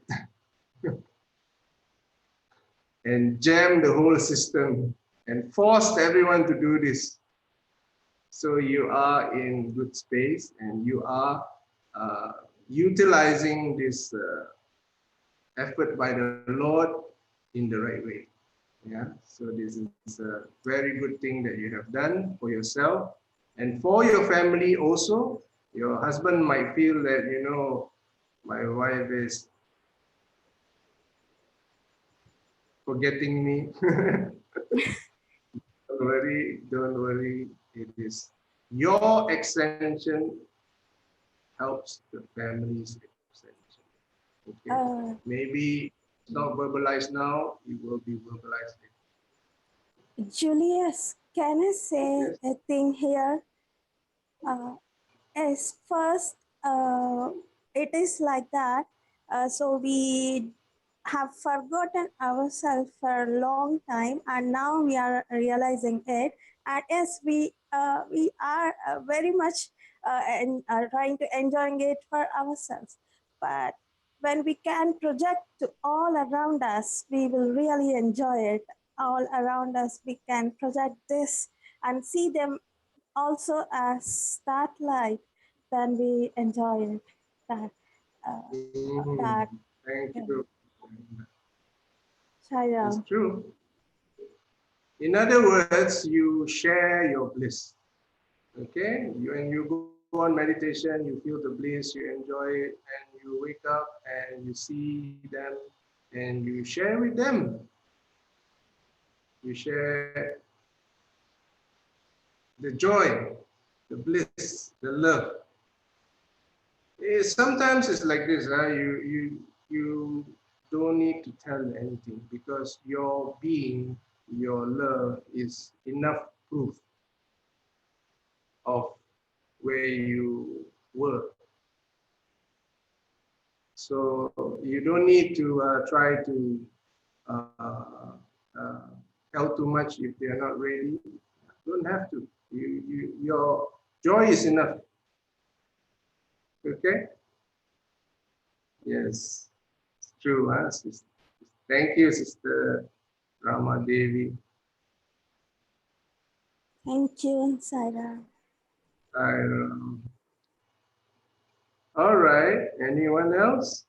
and jammed the whole system and forced everyone to do this. So you are in good space and you are utilizing this effort by the Lord in the right way. Yeah, so this is a very good thing that you have done for yourself and for your family also. Your husband might feel that, you know, my wife is forgetting me. Don't worry, don't worry. It is your extension helps the family's extension. Okay, maybe it's not verbalized now, it will be verbalized later. Julius, can I say Yes. a thing here? As first, it is like that. So we have forgotten ourselves for a long time, and now we are realizing it. And yes, we are very much trying to enjoying it for ourselves. But when we can project to all around us, we will really enjoy it. All around us, we can project this and see them also as that light, then we enjoy it. That that Thank yeah. you. It's Sharon. true. In other words, you share your bliss. Okay, when you go on meditation, you feel the bliss, you enjoy it, and you wake up and you see them and you share with them. You share the joy, the bliss, the love. Sometimes it's like this, you don't need to tell anything because your being, your love is enough proof of where you were. So you don't need to try to uh, tell too much if they are not ready. Don't have to. Your joy is enough. Okay? Yes, it's true. Huh? Thank you, Sister Rama Devi. Thank you, Sarah. All right. Anyone else?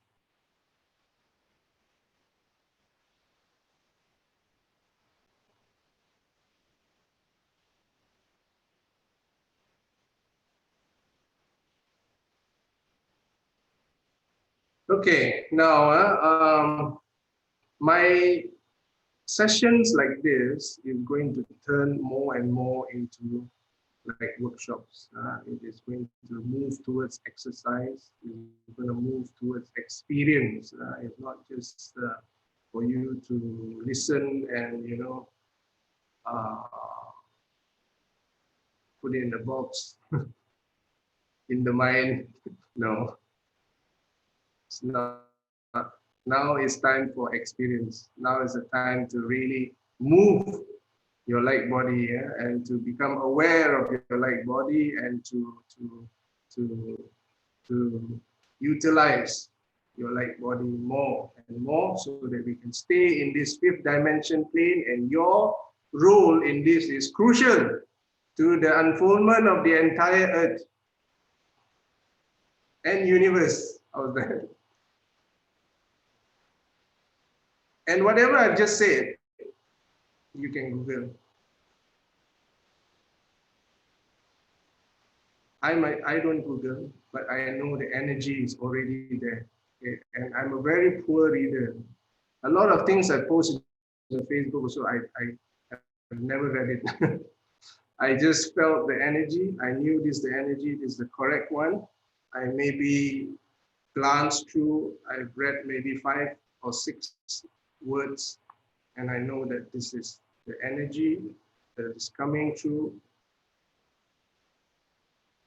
Okay. Now, my sessions like this is going to turn more and more into like workshops. It is going to move towards exercise. It's going to move towards experience. It's not just for you to listen and, you know, put it in the box in the mind. No, it's not. Now it's time for experience. Now is the time to really move your light body, yeah? And to become aware of your light body and to utilize your light body more and more so that we can stay in this fifth dimension plane, and your role in this is crucial to the unfoldment of the entire earth and universe out there. And whatever I've just said, you can Google. I don't Google, but I know the energy is already there. Okay? And I'm a very poor reader. A lot of things I post on Facebook, so I've never read it. I just felt the energy. I knew this the energy is the correct one. I maybe glanced through, I've read maybe 5 or 6 words, and I know that this is the energy that is coming through,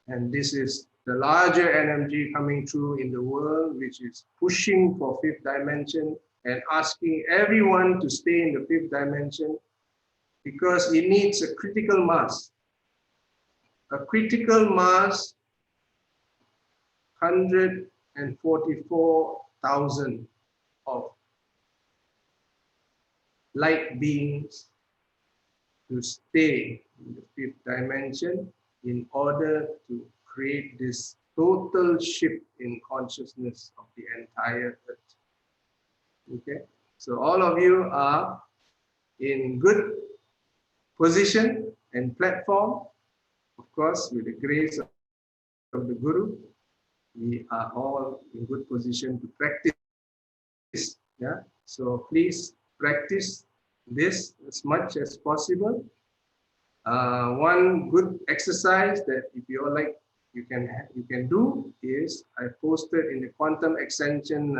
and this is the larger energy coming through in the world, which is pushing for fifth dimension and asking everyone to stay in the fifth dimension, because it needs a critical mass. A critical mass, 144,000 of light beings to stay in the fifth dimension in order to create this total shift in consciousness of the entire earth. Okay, so all of you are in good position and platform. Of course, with the grace of the Guru, we are all in good position to practice. Yeah, so please practice this as much as possible. One good exercise that if you all like, you can do is I posted in the Quantum Extension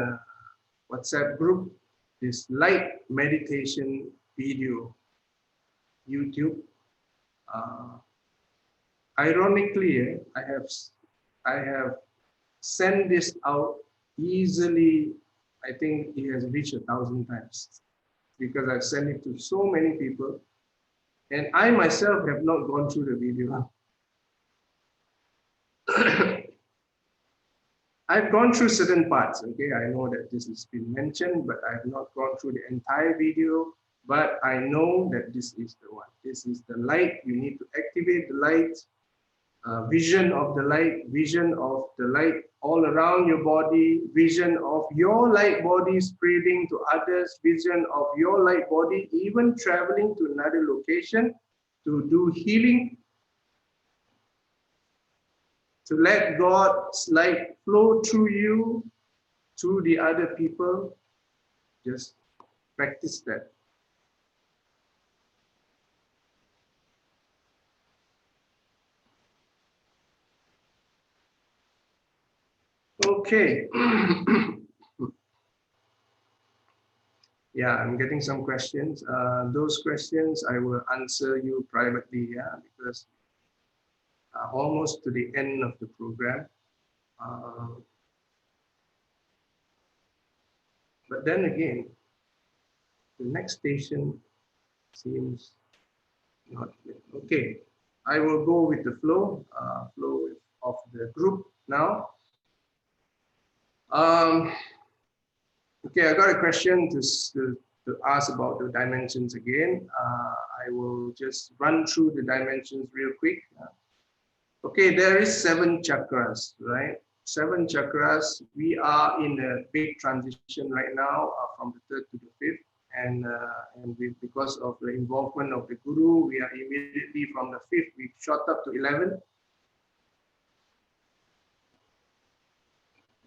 WhatsApp group this light meditation video, YouTube. Ironically, I have sent this out easily. I think it has reached 1,000 times because I've sent it to so many people, and I myself have not gone through the video. I've gone through certain parts, okay? I know that this has been mentioned, but I've not gone through the entire video, but I know that this is the one. This is the light. You need to activate the light, vision of the light all around your body, vision of your light body spreading to others, vision of your light body even traveling to another location to do healing, to let God's light flow through you, to the other people. Just practice that. Okay. Yeah, I'm getting some questions. Those questions I will answer you privately, yeah, because almost to the end of the program. But then again, the next station seems not good. Okay, I will go with the flow of the group now. Okay, I got a question to ask about the dimensions again. I will just run through the dimensions real quick. Okay, there is 7 chakras, right? 7 chakras. We are in a big transition right now from the 3rd to the 5th. And because of the involvement of the Guru, we are immediately from the 5th, we shot up to 11.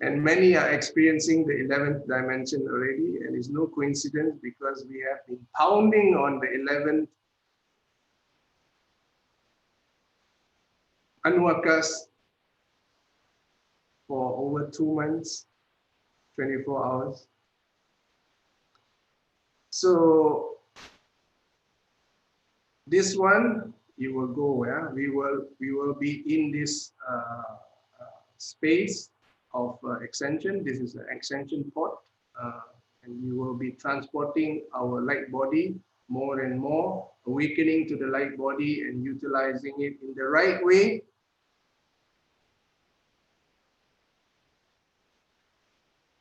And many are experiencing the 11th dimension already, and it's no coincidence because we have been pounding on the 11th Anwakas for over 2 months, 24 hours. So this one, you will go where? We will be in this space of extension. This is an extension port, and we will be transporting our light body more and more, awakening to the light body and utilizing it in the right way.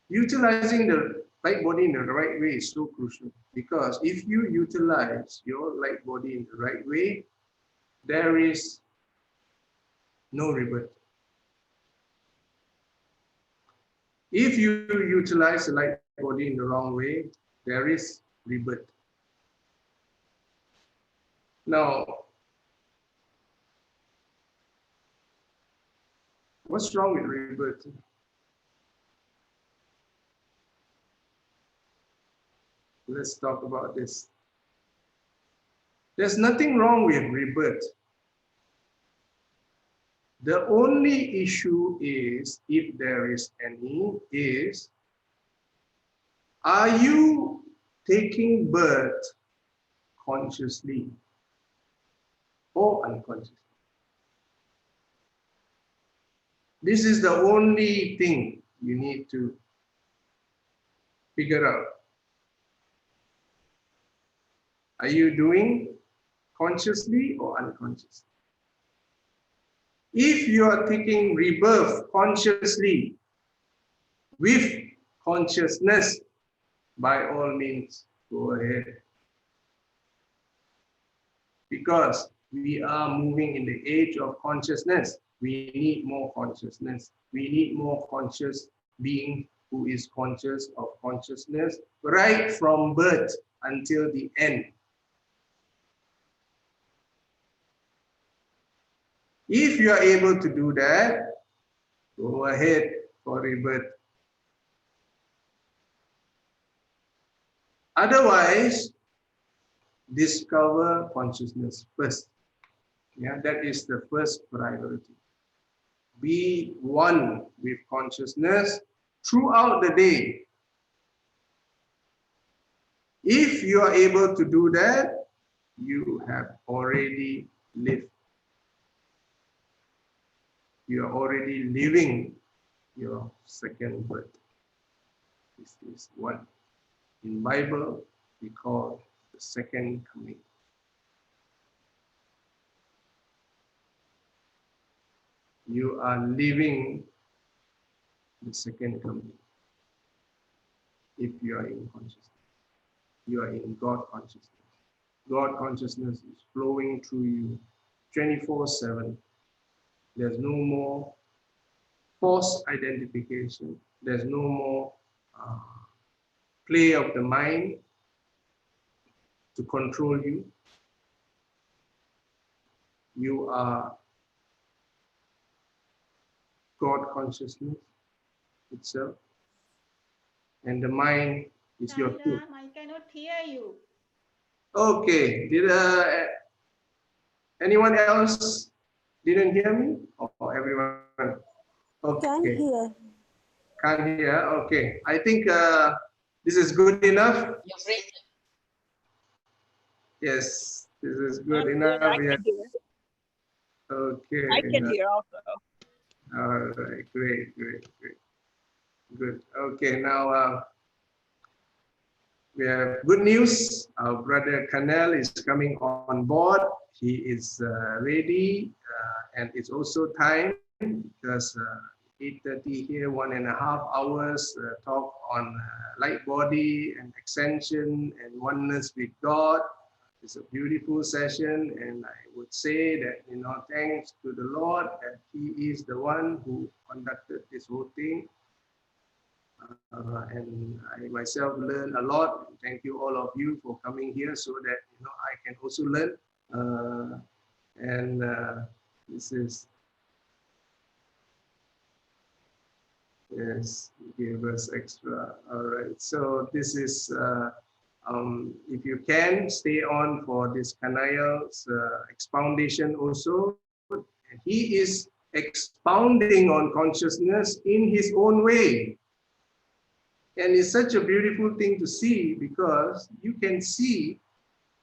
Utilizing the light body in the right way is so crucial, because if you utilize your light body in the right way, there is no rebirth. If you utilize the light body in the wrong way, there is rebirth. Now, what's wrong with rebirth? Let's talk about this. There's nothing wrong with rebirth. The only issue is, if there is any, is, are you taking birth consciously or unconsciously? This is the only thing you need to figure out. Are you doing consciously or unconsciously? If you are taking rebirth consciously with consciousness, by all means, go ahead. Because we are moving in the age of consciousness. We need more consciousness. We need more conscious being who is conscious of consciousness right from birth until the end. If you are able to do that, go ahead for rebirth. Otherwise, discover consciousness first. Yeah, that is the first priority. Be one with consciousness throughout the day. If you are able to do that, you have already lived. You are already living your second birth. This is what in Bible we call the second coming. You are living the second coming. If you are in consciousness, you are in God consciousness. God consciousness is flowing through you 24/7. There's no more false identification. There's no more play of the mind to control you. You are God consciousness itself. And the mind is your tool. Ram, I cannot hear you. Okay, did anyone else didn't hear me? Or everyone? Okay. Can hear. Can't hear. Okay. I think this is good enough. Yes, this is good enough. I can hear. Okay. I can hear also. All right. Great. Good. Okay. Now we have good news. Our brother Kanel is coming on board. He is ready, and it's also time because 8:30 here, 1.5 hours talk on light body and ascension and oneness with God. It's a beautiful session, and I would say that, thanks to the Lord that He is the one who conducted this whole thing. And I myself learned a lot. Thank you all of you for coming here so that I can also learn. This is yes, give us extra. All right. So this is if you can stay on for this Kanayal's expoundation also. He is expounding on consciousness in his own way. And it's such a beautiful thing to see because you can see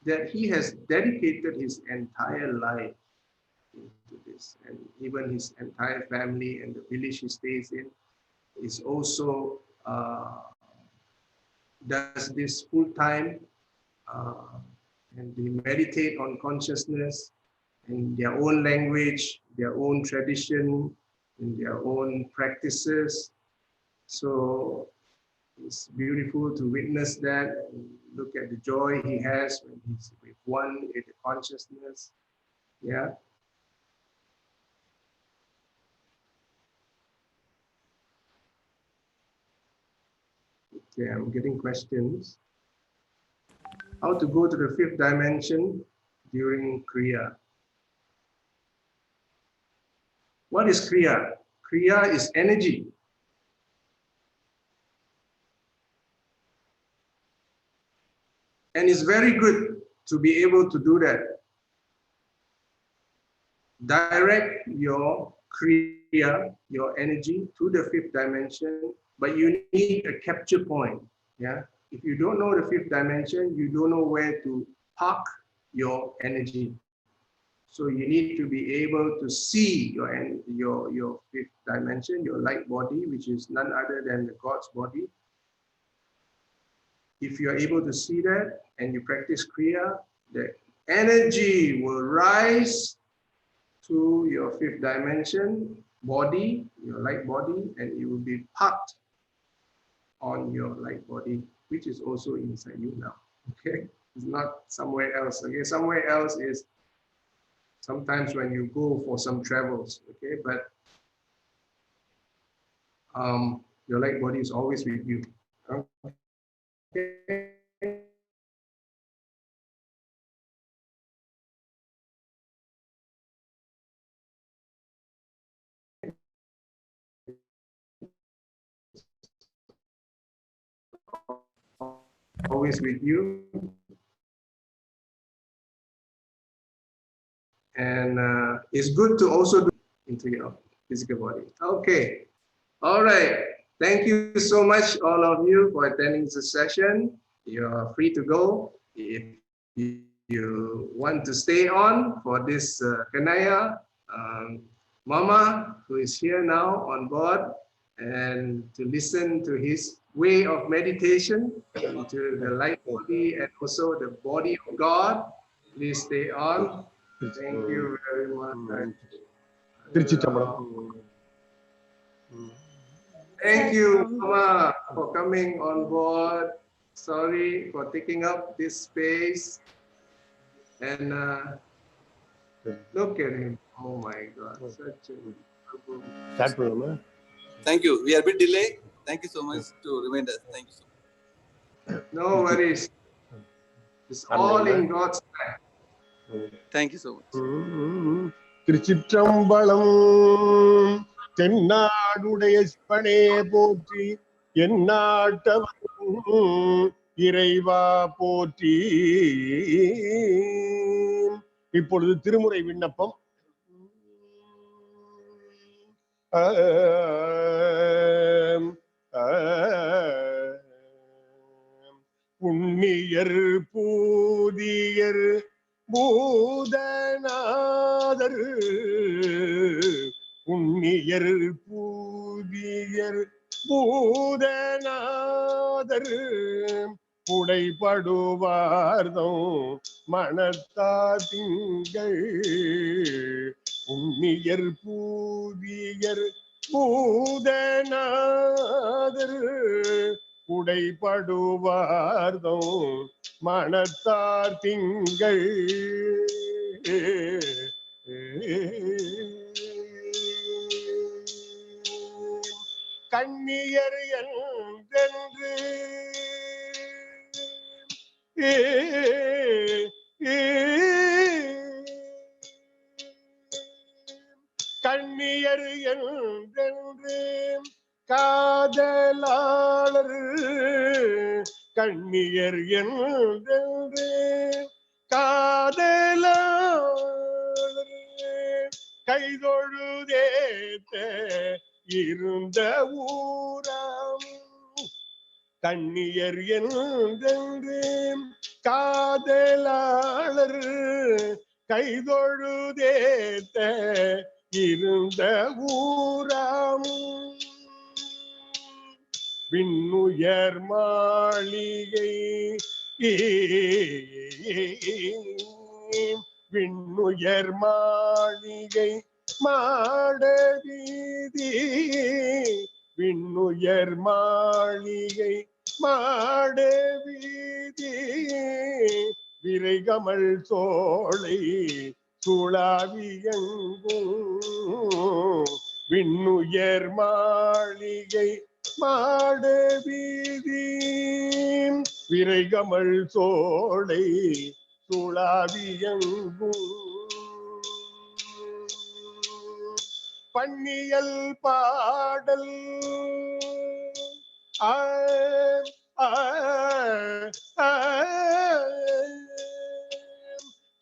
that he has dedicated his entire life into this. And even his entire family and the village he stays in is also does this full time. And they meditate on consciousness in their own language, their own tradition, in their own practices. So it's beautiful to witness that and look at the joy he has when he's with one with the consciousness. Yeah. Okay, I'm getting questions. How to go to the 5th dimension during Kriya? What is Kriya? Kriya is energy. And it's very good to be able to do that. Direct your Kriya, your energy to the 5th dimension, but you need a capture point. Yeah. If you don't know the 5th dimension, you don't know where to park your energy. So you need to be able to see your fifth dimension, your light body, which is none other than the God's body. If you are able to see that and you practice Kriya, the energy will rise to your fifth dimension body, your light body, and it will be parked on your light body, which is also inside you now. Okay, it's not somewhere else. Okay, somewhere else is sometimes when you go for some travels. Okay, but your light body is always with you. Okay. Always with you, and it's good to also do into your physical body. Okay, all right. Thank you so much, all of you, for attending the session. You're free to go. If you want to stay on for this Kanaya, Mama, who is here now on board, and to listen to his way of meditation into the light body and also the body of God, please stay on. Thank you very much. Thank you, Mama, for coming on board. Sorry for taking up this space. And look at him. Oh my God, such a Start program. Thank you. We are a bit delayed. Thank you so much to remind us. Thank you so much. no worries. It's all in God's time. Thank you so much. திருச்சிற்றம்பலம் தென்னாடுடைய சிவனே போற்றி எந்நாட்டவரும் இறைவா போற்றி. இப்பொழுது திருமுறை விண்ணப்பம். புண்ணியர் பூதியர் பூதநாதர் புண்ணியர் பூதியர் பூதநாதர் புடைபடுவார்தம் மனத்தார் திங்கள் புண்ணியர் பூதியர் பூதநாதர் புடைபடுவார்தம் மனத்தார் திங்கள் கண்ணியர் என்றென்று கண்ணியர் என்றென்று காதலாளர் கண்ணியர் என்றென்று காதலாளர் கைதொழுதேத்த இருந்த ஊராம் கண்ணியர் என்றென்று காதலாளர் கைதொழுதேத்த இருந்த ஊராம் விண்ணுயர் மாளிகை விண்ணுயர் மாளிகை மாட வீதி விண்ணுயர் மாளிகை மாட வீதி விரைகமல் சோலை சுழாவியங்கும் விண்ணுயர் மாளிகை மாட வீதி விரைகமல் சோலை சுழாவியங்கும் பன்னியல் பாடல்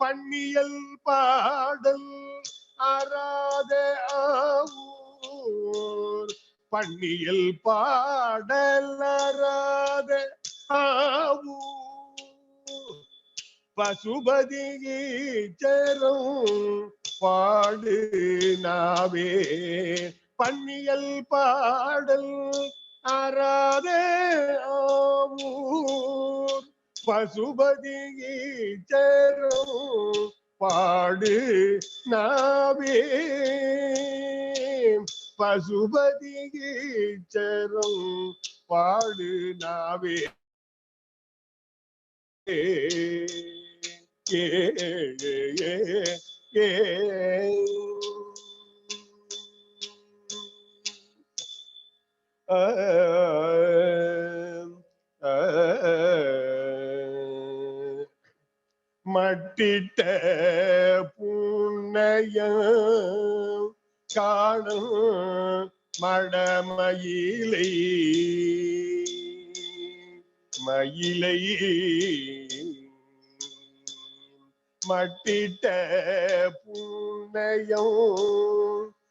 பன்னியல் பாடல் ஆராத ஆவூர் பன்னியல் பாடல் ஆராத ஆவூர் பசுபதி ஈச்சரம் பாடு நாவே பன்னியல் பாடல் ஆராதே ஆவூர் பசுபதி ஈச்சரம் பாடு நாவே பசுபதி ஈச்சரம் பாடு நாவே மட்டிட்ட புன்னையம் காணும் மடமயிலை மயிலை மட்டிட்ட புன்னையம்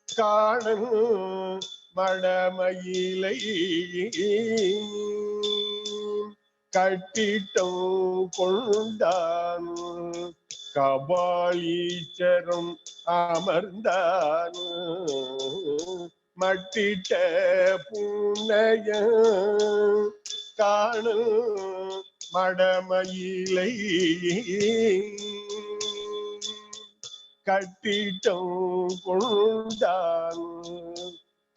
காணும் மடமயிலை கட்டிட்டம் கொண்டான் கபாலீச்சரம் அமர்ந்தான் மட்டிட்ட புன்னையம் காணும் மடமயிலை கட்டிட்டம் கொண்டான்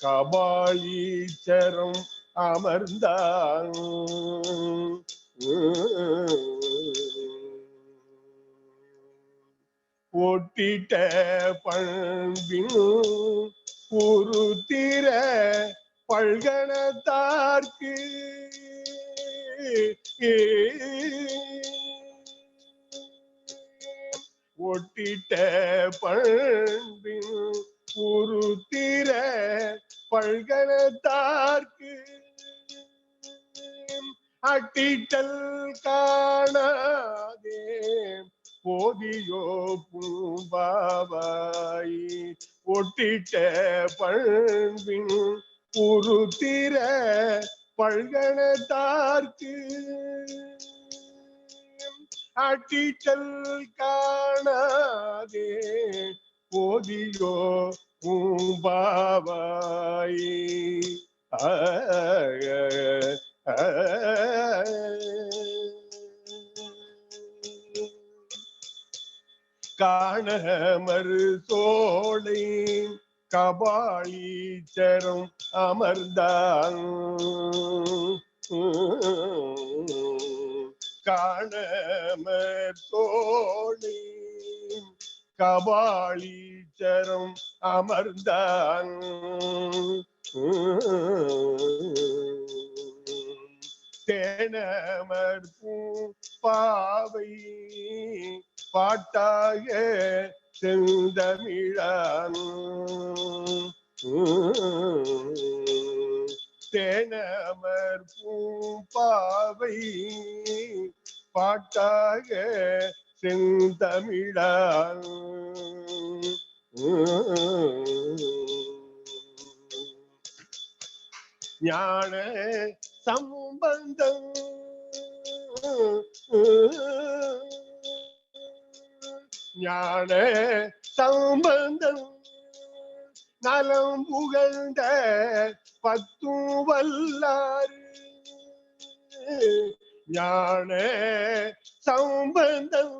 கபாலீச்சரம் அமர்ந்தான் ஒட்டிட்ட பண்பின் உருத்திர பல்கணத்தார்க்கு ஒட்டிட்ட பண்பின் உருத்திர பல்கணத்தார்க்கு அட்டிட்டல் காணாதே போதியோ பூம்பாவாய் ஒட்டிட்ட பண்பின் உருத்திர பல்கணத்தார்க்கு அட்டிட்டல் காணாதே போதியோ பூம்பாவாய் காணமறு சோலை கபாலீச்சரம் அமர்ந்தான் காணமர் சோலை கபாலீச்சரம் அமர்ந்தான் தேனமர் பாவை பாட்டாக செந்தமிழான் தேனமர் பாவை பாட்டாக செந்தமிழான் ஞான சம்பந்தம் ஞான சம்பந்தம் நலம் புகழ்ந்த பத்தும் வல்லாறு ஞான சம்பந்தம்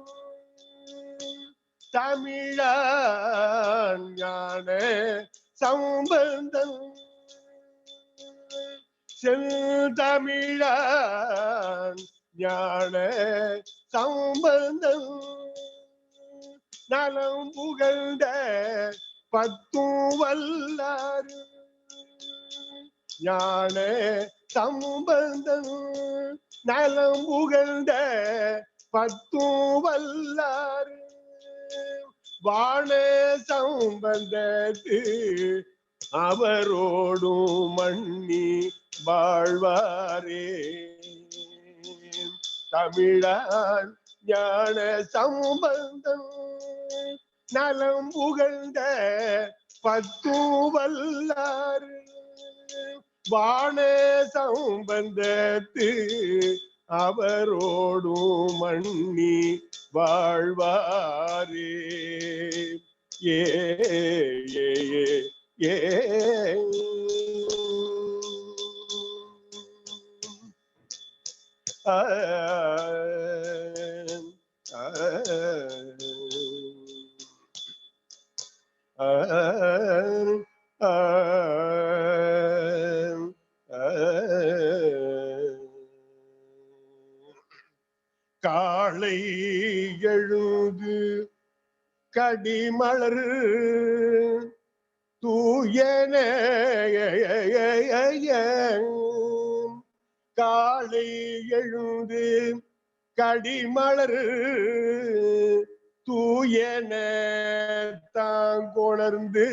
தமிழான் ஞான சம்பந்தம் செந்தமிழான் ஞான சம்பந்தம் நலம் புகழ்ந்த பத்தும் வல்லாறு ஞான சம்பந்தம் நலம் புகழ்ந்த பத்தும் வல்லாறு வாண சம்பந்தத்து அவரோடும் மண்ணி வாழ்வாரே தமிழான் ஞான சம்பந்தம் நலம் புகழ்ந்த பத்தும் வல்லாறு வாண சம்பந்தத்து அவரோடும் மண்ணி வாழ்வாரே. ஏ ஏ ஏ ஆ காலை எழுது கடிமலர் தூயன காலை எழுது கடிமலர் தூயன தாங்கொணர்ந்து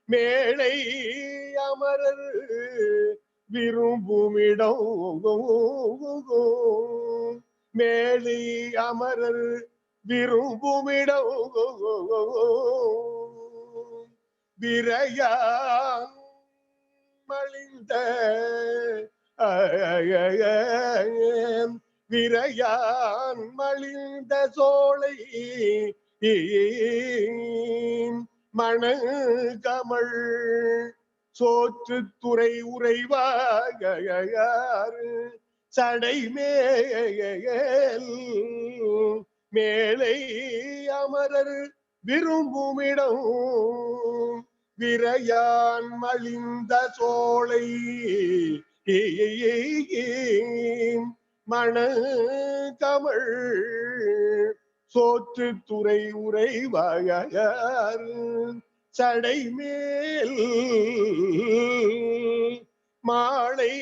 மேலை அமரர் விரும்புமிடம் மேலை அமரர் விரும்புமிடம் விரையா மலிந்த விரையான் மலிந்த சோலை மணகமள் சோற்று துறை உறைவார் சடைமேல் மேலை அமரர் விரும்புமிடம் விரையான் மலிந்த சோலை மணகமள் சோற்று துறை உறைவார் சடைமேல் மாலை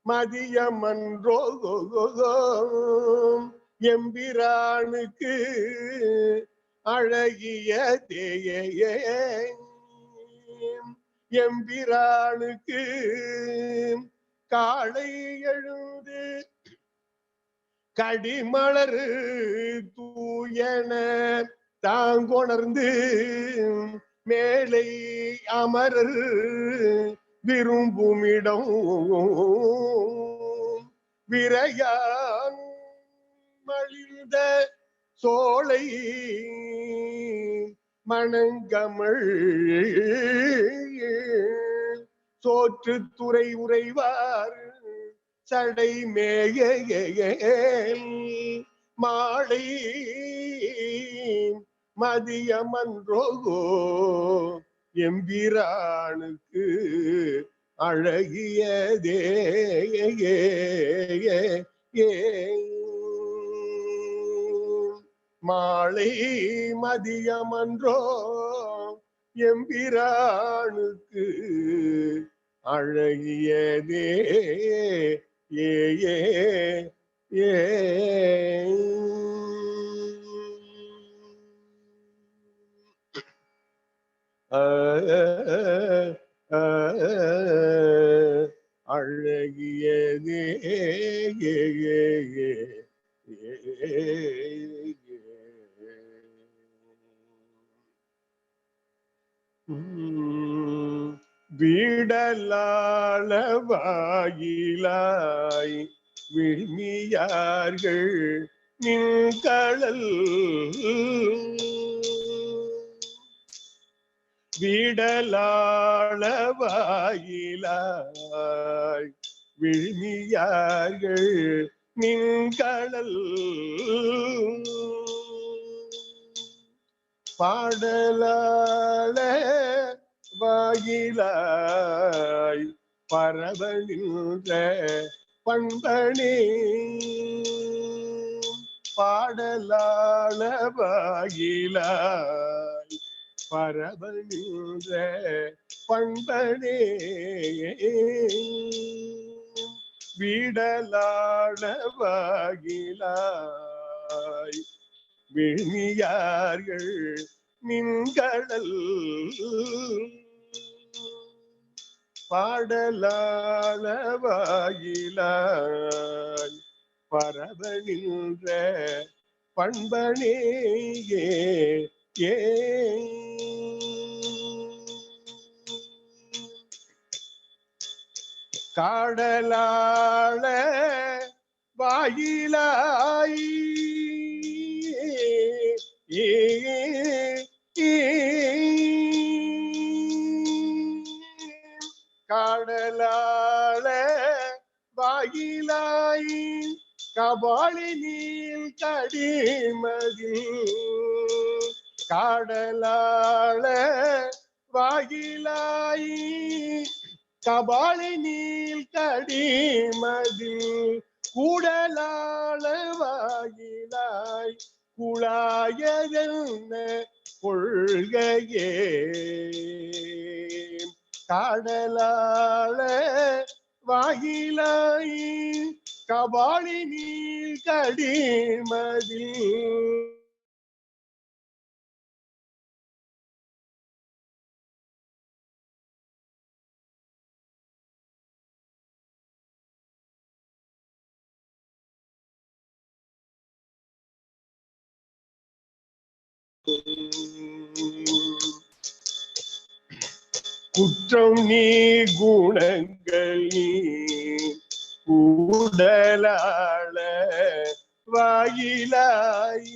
மதியமன்றோ எம்பிரானுக்கு அழகிய தேயே எம்பிரானுக்கு காலை எழுந்து கடிமலர் தூயன தாங்கொணர்ந்து மேலை அமரர் விரும்புமிடம் விரையான் மலிந்த சோலை மணங்கமள் சோற்று துறை உறைவார் சடை மேய மாலை மதியமன்றோகோ எம்பிரானுக்கு அழகியதே மாலை மதியமன்றோ எம்பிரானுக்கு அழகியதே ஏ ஏ ஏ அழகியதே வீடலாள வாயிலாய் விழியார்கள் நின்கடல் வீடலாள வாயிலாய் விழியார்கள் நின்கடல் பாடலாள வாயிலாய் பரவ நின்ற பண்பனே பாடலாள வாயிலாய் பரவ நின்ற பண்பனே வீடலாள வாயிலாய் விழியார்கள் நின்கடல் பாடலாள வாயிலாய் பரவ நின்ற பண்பனே ஏ காடலாள வாயிலாய் காடலாள வாயிலாய் கபாலி நீல் கடிமதில் காடலாள வாயிலாய் கபாலி நீல் கடிமதில் கூடலாள வாயிலாய் குழாயதென்ன கொள்கையே காடலாள வாயிலாய் கபாலி நீல் கடிமதில் குற்றம் நீ குணங்கள் நீ கூடலாள வாயிலாய்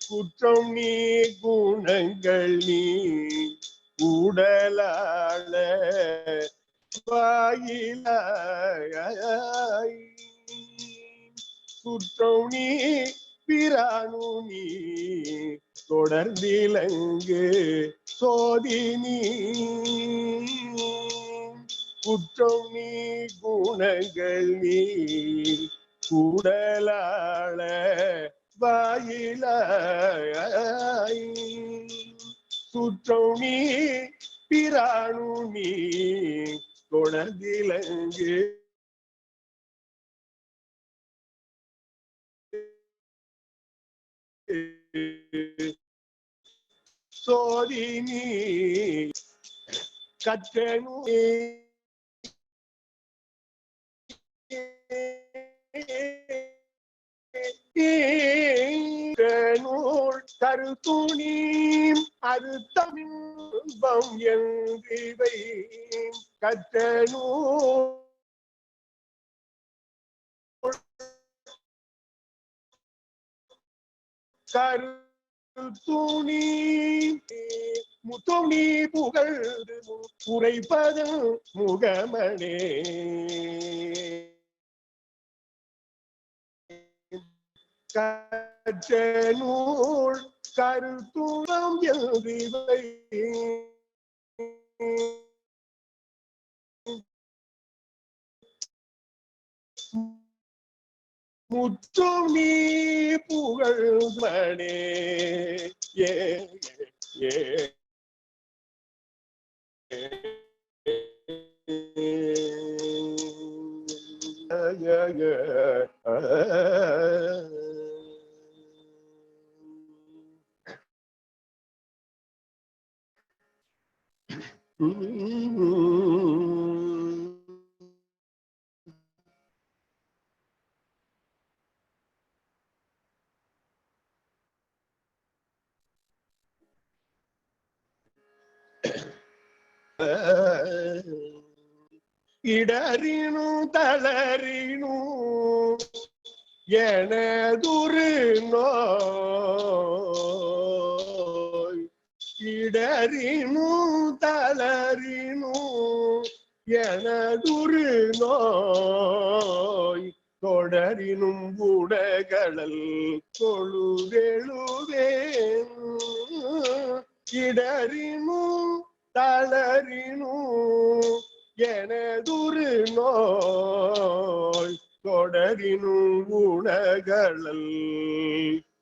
குற்றம் நீ குணங்கள் நீ கூடலாள வாயிலாய் குற்றம் நீ பிரானு நீ தொடர்ந்திலங்கு சோதினி குற்றம் நீ குணங்கள் நீ கூடலாள வாயிலாய் குற்றம் நீ பிரானு நீ தொடர்ந்திலங்கு சோதினி கற்றனு நூல் கருத்துணி அறுத்தமின்பம் என்றிவை கற்ற நூல் கருத்துணி முத்துணி புகழ் உரைப்பது முகமனே கற்ற நூல் கருத்துணம் எழுதிவை முற்றும் நீ புகழ்மனே ஏ ஏ இடறினு தளறினு எனதுரு நோய் இடறினு தளறினு எனதுரு நோய் தொடரினும் உடகடல் தொழுதெழுவேன் இடறினு தளரினு எனதுரு நோய் தொடரினு உணகளல்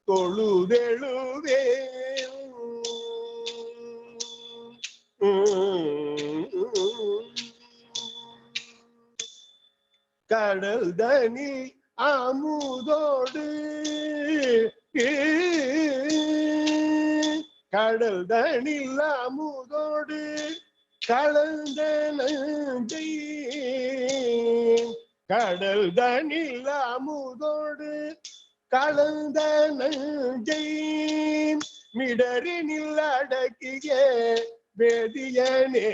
தொழுதெழுவேன் கடல் தனி அமுதோடு கடல் தனில் அமுதோடு கலந்த நஞ்சை கடல் தனில் அமுதோடு கலந்த நஞ்சை மிடரினில் அடக்கிய வேதியனே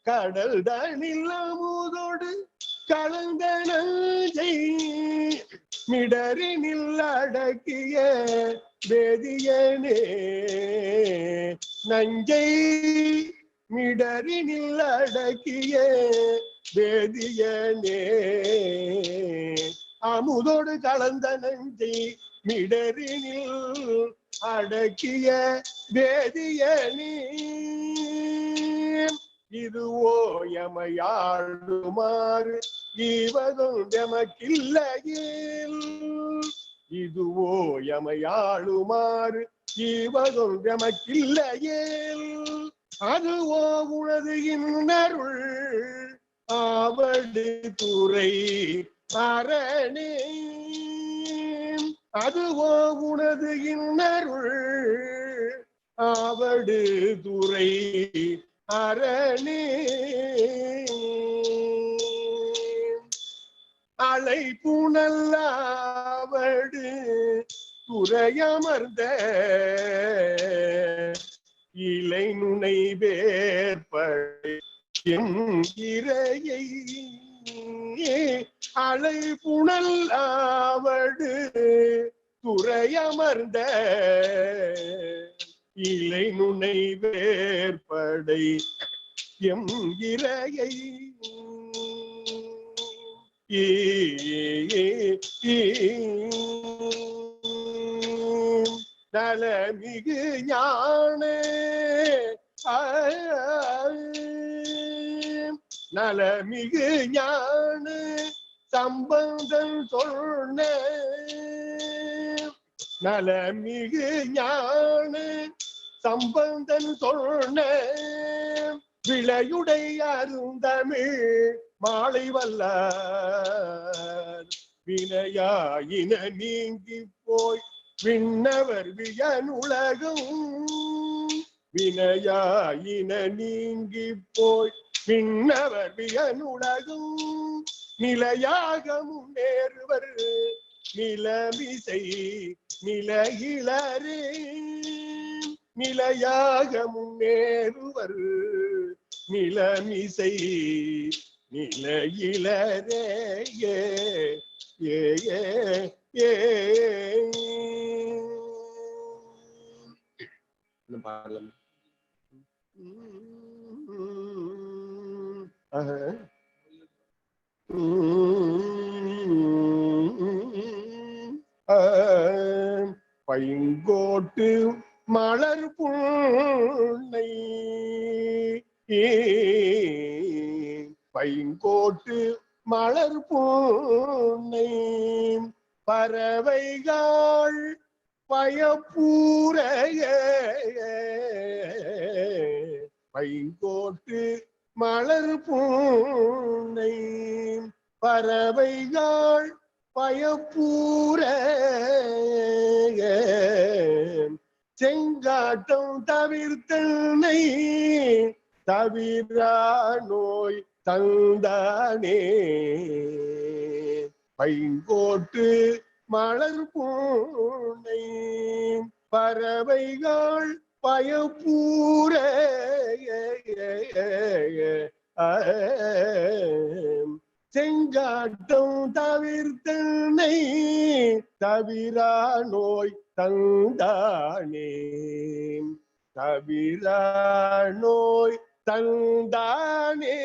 கடல் தனில் அமுதோடு கலந்த நஞ்சை மிடரினில் அடக்கிய வேதியனே நஞ்சை மிடரினில் அடக்கிய வேதியனே அமுதோடு கலந்த நஞ்சை மிடரினில் அடக்கிய வேதியனே இதுவோ எமையாளுமாறு ஈவதும் எமக்கில்லையில் இதுவோ எமையாளுமாறு ஈவதும் எமக்கில்லையில் அதுவோ உனது இன்னருள் ஆவடு துறை அரணே அதுவோ உனது இன்னருள் ஆவடு துறை அரணே அலை புனல்லாவடு துறையமர்ந்த இலை நுனை வேற்படை இறையை அலை புனல்லாவடு துறையமர்ந்த இலை நுனை வேற்படை எம் இறையை நலமிகு ஞான நலமிகு ஞான சம்பந்தன் சொன்ன நலமிகு ஞான சம்பந்தன் சொன்ன விளையுடை அருந்தமிழ் மாலை வல்லார் வினையாயின நீங்கி போய் விண்ணவர் வியனுலகம் வினையாயின நீங்கி போய் விண்ணவர் வியனுலகம் நிலையாக முன்னேறுவர் நிலமிசை நிலையிலரே நிலையாக முன்னேறுவர் நிலமிசை நிலையிலரே ஏ ஏ ஏ பாடலாம் பைங்கோட்டு மலர் புன்னை பைங்கோட்டு மலர் புன்னை பறவைகள் பயப்பூரைய பைங்கோட்டு மலர் புன்னை பறவைகள் பயப்பூரைய செங்காட்டம் தவிர்த்தனை தவிரா நோய் தந்தானே பைங்கோட்டு மலர் பூனை பறவைகள் பயப்பூர செங்காட்டம் தவிர்த்தனை தவிரா நோய் தந்தானே தவிரா நோய் தந்தானே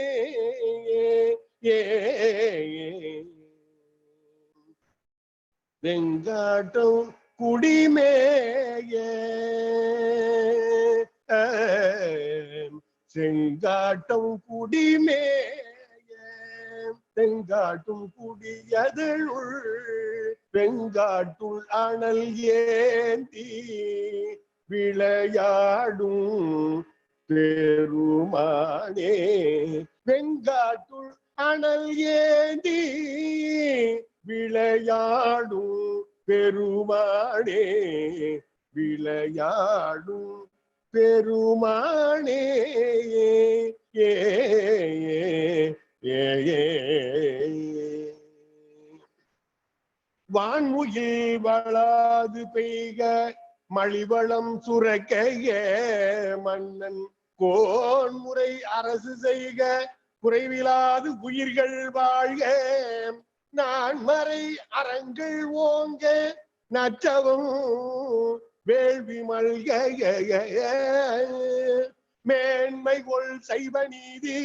வெங்காட்டம் குடிமேய செங்காட்டம் குடிமேய செங்காட்டும் குடியதழுள் வெங்காட்டுள் அனல் ஏந்தி விளையாடும் பெருமானே வெங்காட்டுள் அனல் ஏந்தி விளையாடும் பெருமானே விளையாடும் பெருமானே ஏ வான்முகில் வளாது பெய்க மலிவளம் சுரக்கைய மன்னன் கோன்முறை அரசு செய்க குறைவிலாது உயிர்கள் வாழ்க நான் மறை அறங்கள் ஓங்க நற்றவும் வேள்வி மல்க மேன்மை கொள் சைவ நீதி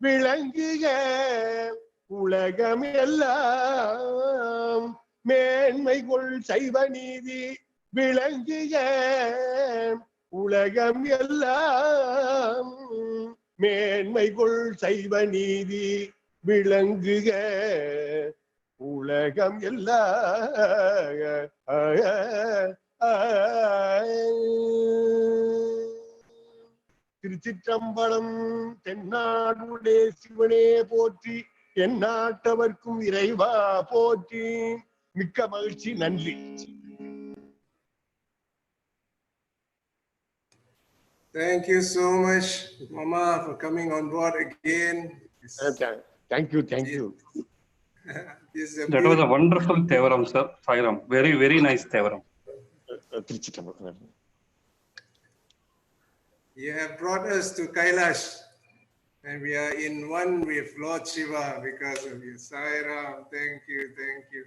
விளங்குக உலகம் எல்லாம் மேன்மை கொள் சைவ நீதி விளங்குக உலகம் எல்லாம் மேன்மை கொள் சைவ நீதி விளங்குக உலகம் எல்லாம். திருச்சிற்றம்பலம். தென்னாடுடைய சிவனே போற்றி, எந்நாட்டவர்க்கும் இறைவா போற்றி. மிக்க மகிழ்ச்சி. நன்றி. Thank you so much, Mama, for coming on board again. Thank you. This is That was a wonderful Thevaram, sir. Sairam. Very, very nice Thevaram. You have brought us to Kailash, and we are in one with Lord Shiva because of you. Sai Ram, thank you. Thank you.